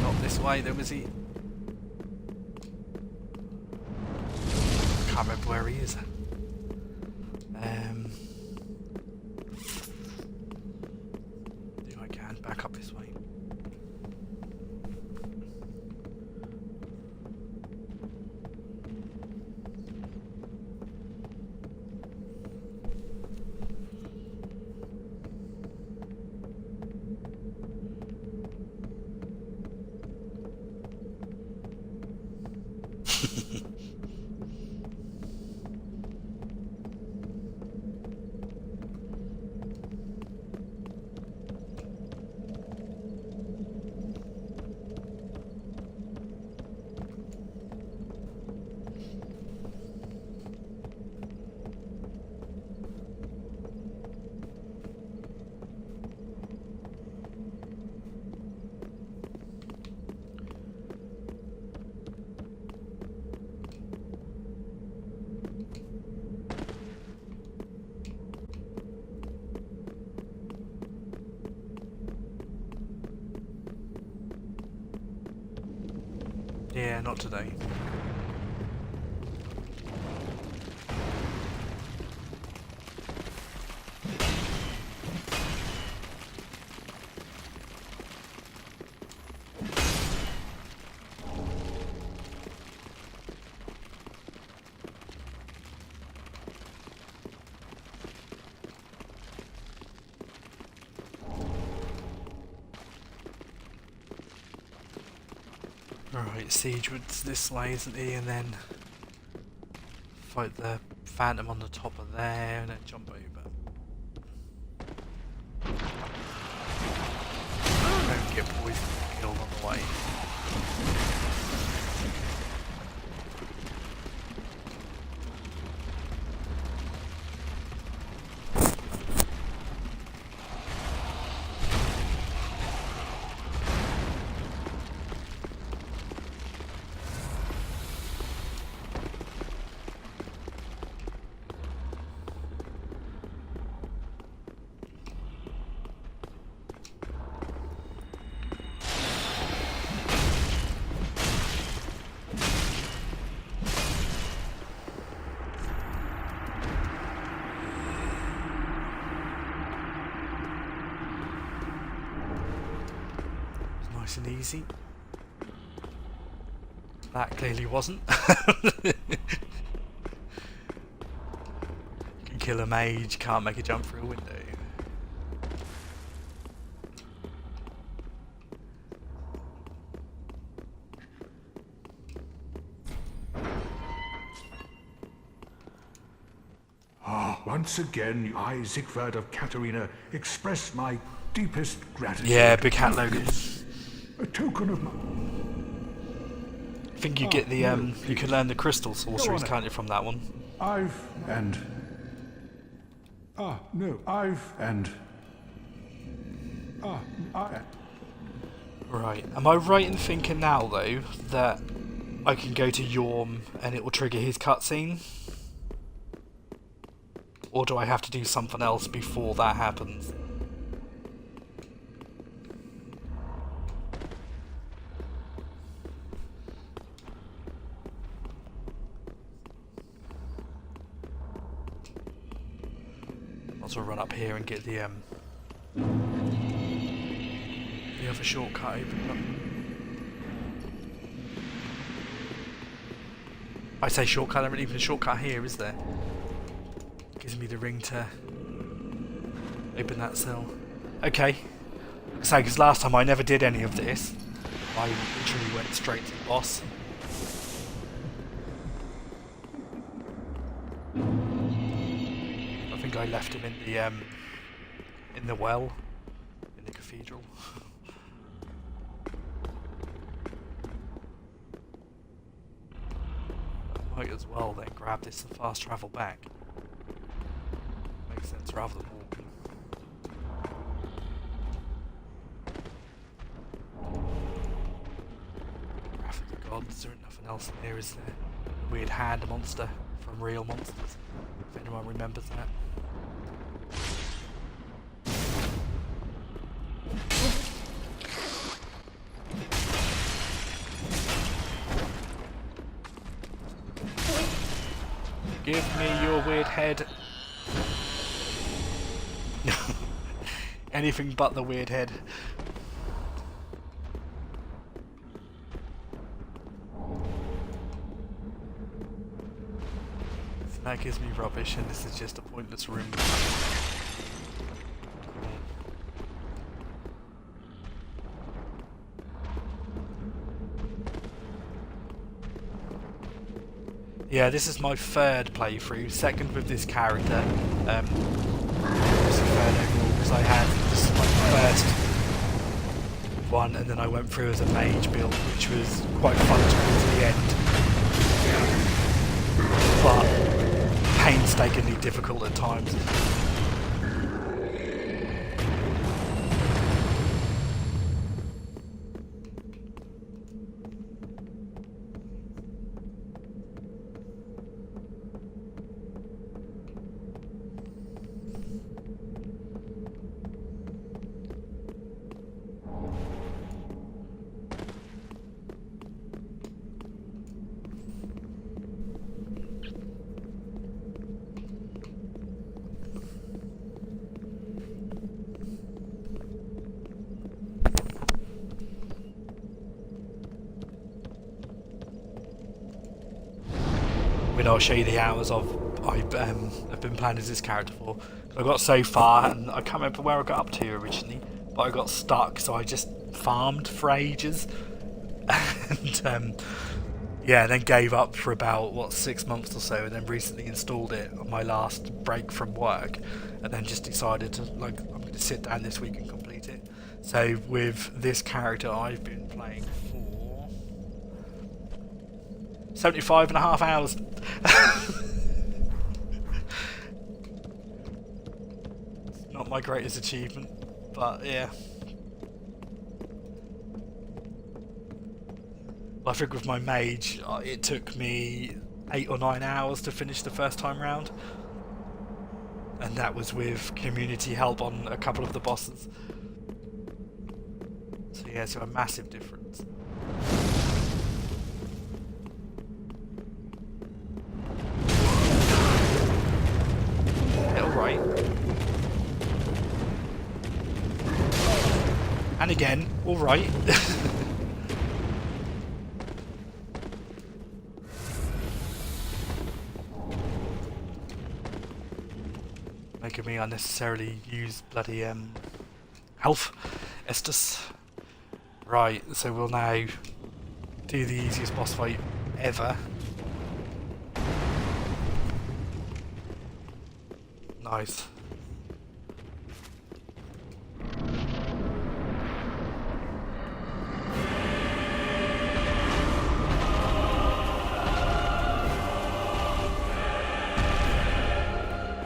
Not this way, though, is he? Can't remember where he is. Yeah, not today. Right, Siegewood's this way, isn't he? And then fight the Phantom on the top of there, and then jump over. Don't get poisoned and killed on the way. Nice and easy. That clearly wasn't. You can kill a mage, can't make a jump through a window. Once again, I, Siegfried of Katarina, express my deepest gratitude. Yeah, Big Hat Logan. A token of my... I think you get the you can learn the crystal sorceries, can't you, from that one? Right. Am I right in thinking now though that I can go to Yorm and it will trigger his cutscene? Or do I have to do something else before that happens? I'll also run up here and get the other shortcut opened up. I say shortcut, there isn't even a shortcut here, is there? Gives me the ring to open that cell. Okay. So, because last time I never did any of this. I literally went straight to the boss. I think I left him in the well, in the cathedral. I might as well then grab this and fast travel back. Makes sense rather than walking. Wrath of the Gods, there ain't nothing else in there, is there? Weird hand monster from Real Monsters, if anyone remembers that. Give me your weird head. Anything but the weird head. So that gives me rubbish and this is just a pointless room. Yeah, this is my third playthrough, second with this character. This is third overall because I had this is my first one, and then I went through as a mage build, which was quite fun towards the end, but painstakingly difficult at times. mean, I'll show you the hours I've been playing as this character for. I got so far, and I can't remember where I got up to originally, but I got stuck, so I just farmed for ages, and yeah, then gave up for about 6 months or so, and then recently installed it on my last break from work, and then just decided to I'm going to sit down this week and complete it. So with this character, I've been playing for 75.5 hours. Not my greatest achievement, but yeah. I think with my mage, it took me 8 or 9 hours to finish the first time round, and that was with community help on a couple of the bosses. So yeah, so a massive difference. Yeah, alright. And again, alright. Making me unnecessarily use bloody health Estus. Right, so we'll now do the easiest boss fight ever. Nice.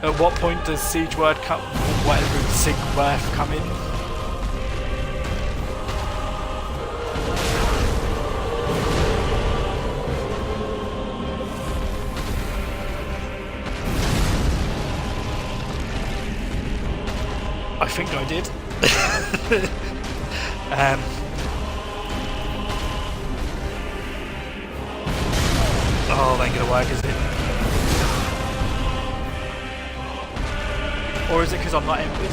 At what point does Siege Word come, whatever Sigworth come in? I think I did. Oh, that ain't gonna work, is it? Or is it because I'm not empty?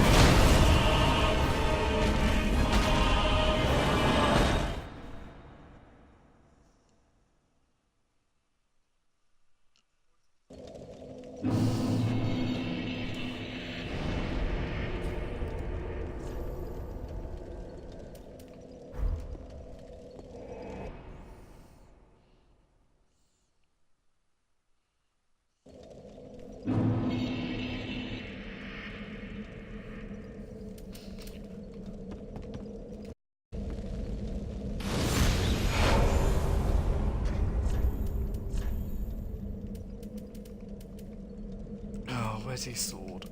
Where's his sword?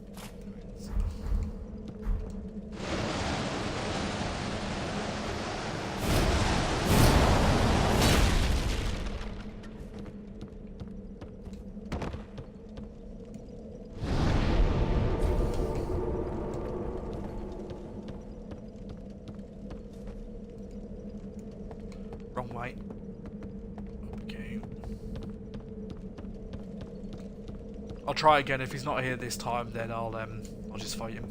Wrong way. Okay. I'll try again. If he's not here this time, then I'll just fight him.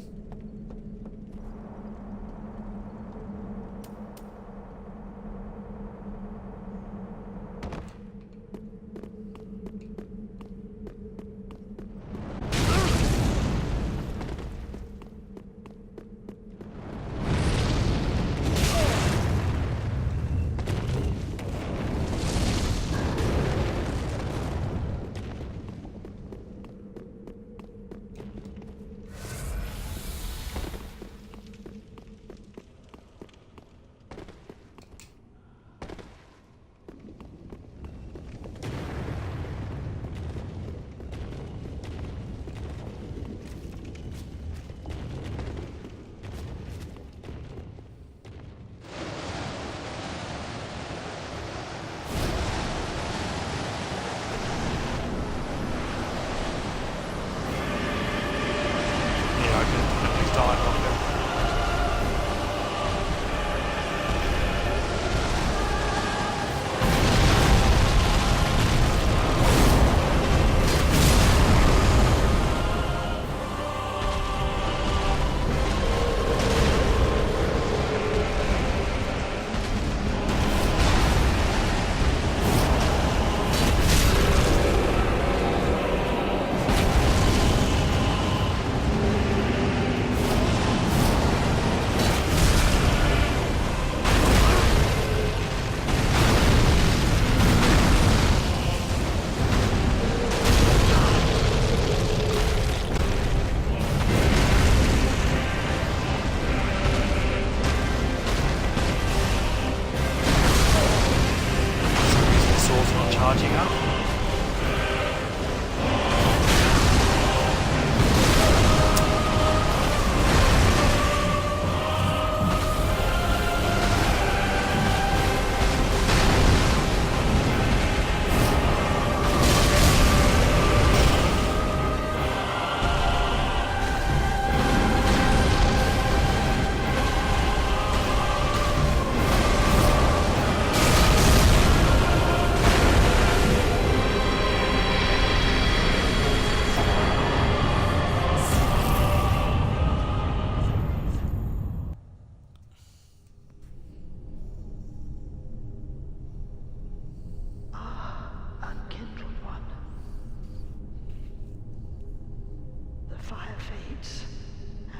waits,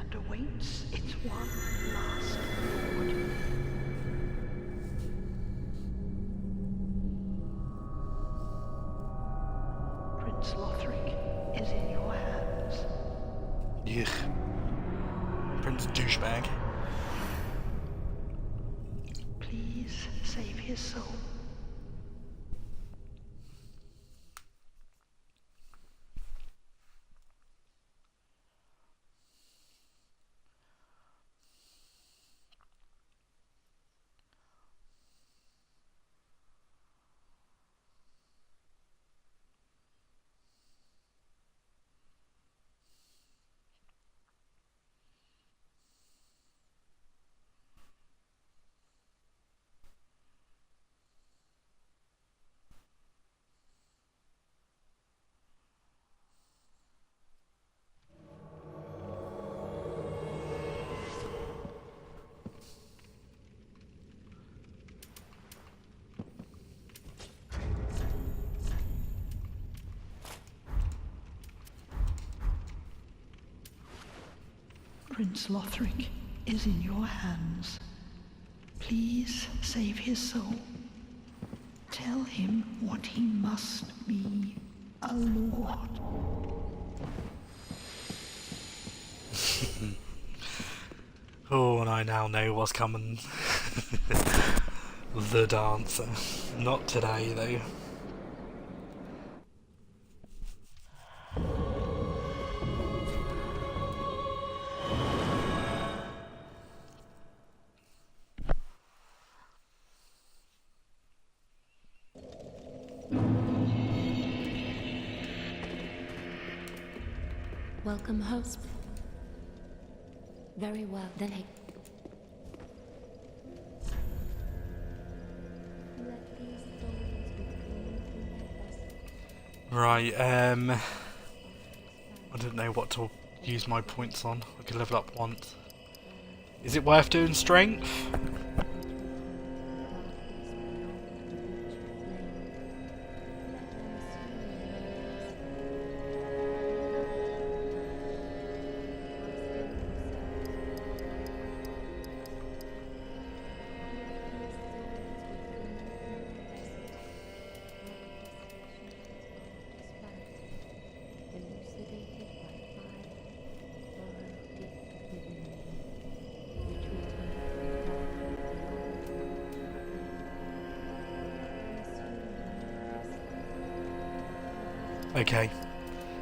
and awaits its one last lord. Prince Lothric is in your hands. Yuck. Prince douchebag. Please save his soul. Prince Lothric is in your hands. Please save his soul. Tell him what he must be, a lord. Oh, and I now know what's coming. The dancer. Not today, though. Welcome, host. Very well, then. Right, I don't know what to use my points on. I can level up once. Is it worth doing strength? Okay.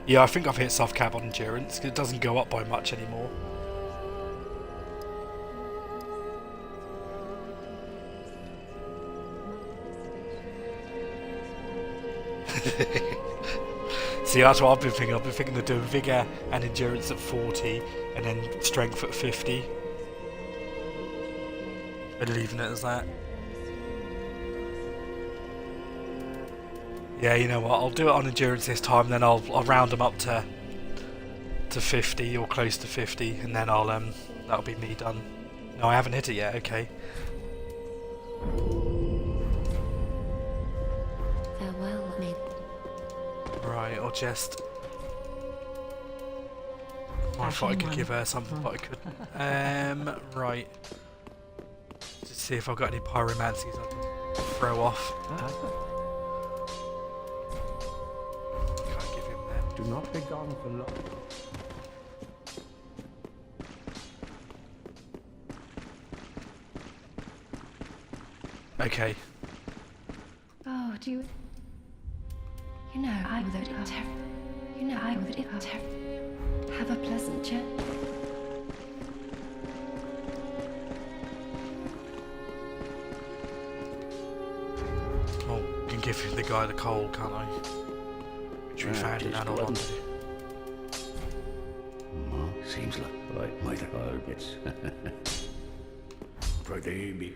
Yeah, I think I've hit soft cap on endurance, 'cause it doesn't go up by much anymore. See, that's what I've been thinking. I've been thinking of doing vigour and endurance at 40, and then strength at 50. And leaving it as that. Yeah, you know what, I'll do it on endurance this time, then I'll round them up to 50 or close to 50, and then that'll be me done. No, I haven't hit it yet, okay. Farewell, maid. Right, I'll just... I thought I could give her something, but I couldn't. Right. Just see if I've got any pyromancies I can throw off. Can't give him them. Do not be gone for long. Okay. Oh, do you... You know, I would have a pleasant chat. Oh, I can give the guy the coal, can't I? Which we found in Anor. Well, seems like my targets. Pretty.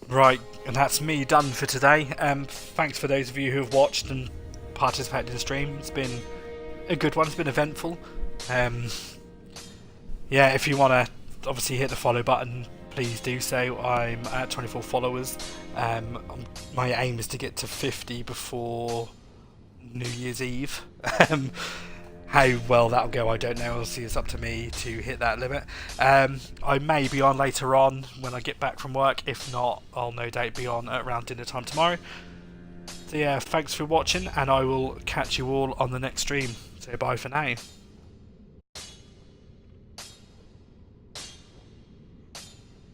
Right, and that's me done for today. Thanks for those of you who have watched and participated in the stream. It's been a good one. It's been eventful. Yeah, if you want to obviously hit the follow button, please do so. I'm at 24 followers. My aim is to get to 50 before New Year's Eve. How well that'll go, I don't know. Obviously, it's up to me to hit that limit. I may be on later on when I get back from work. If not, I'll no doubt be on at around dinner time tomorrow. So yeah, thanks for watching, and I will catch you all on the next stream. So bye for now.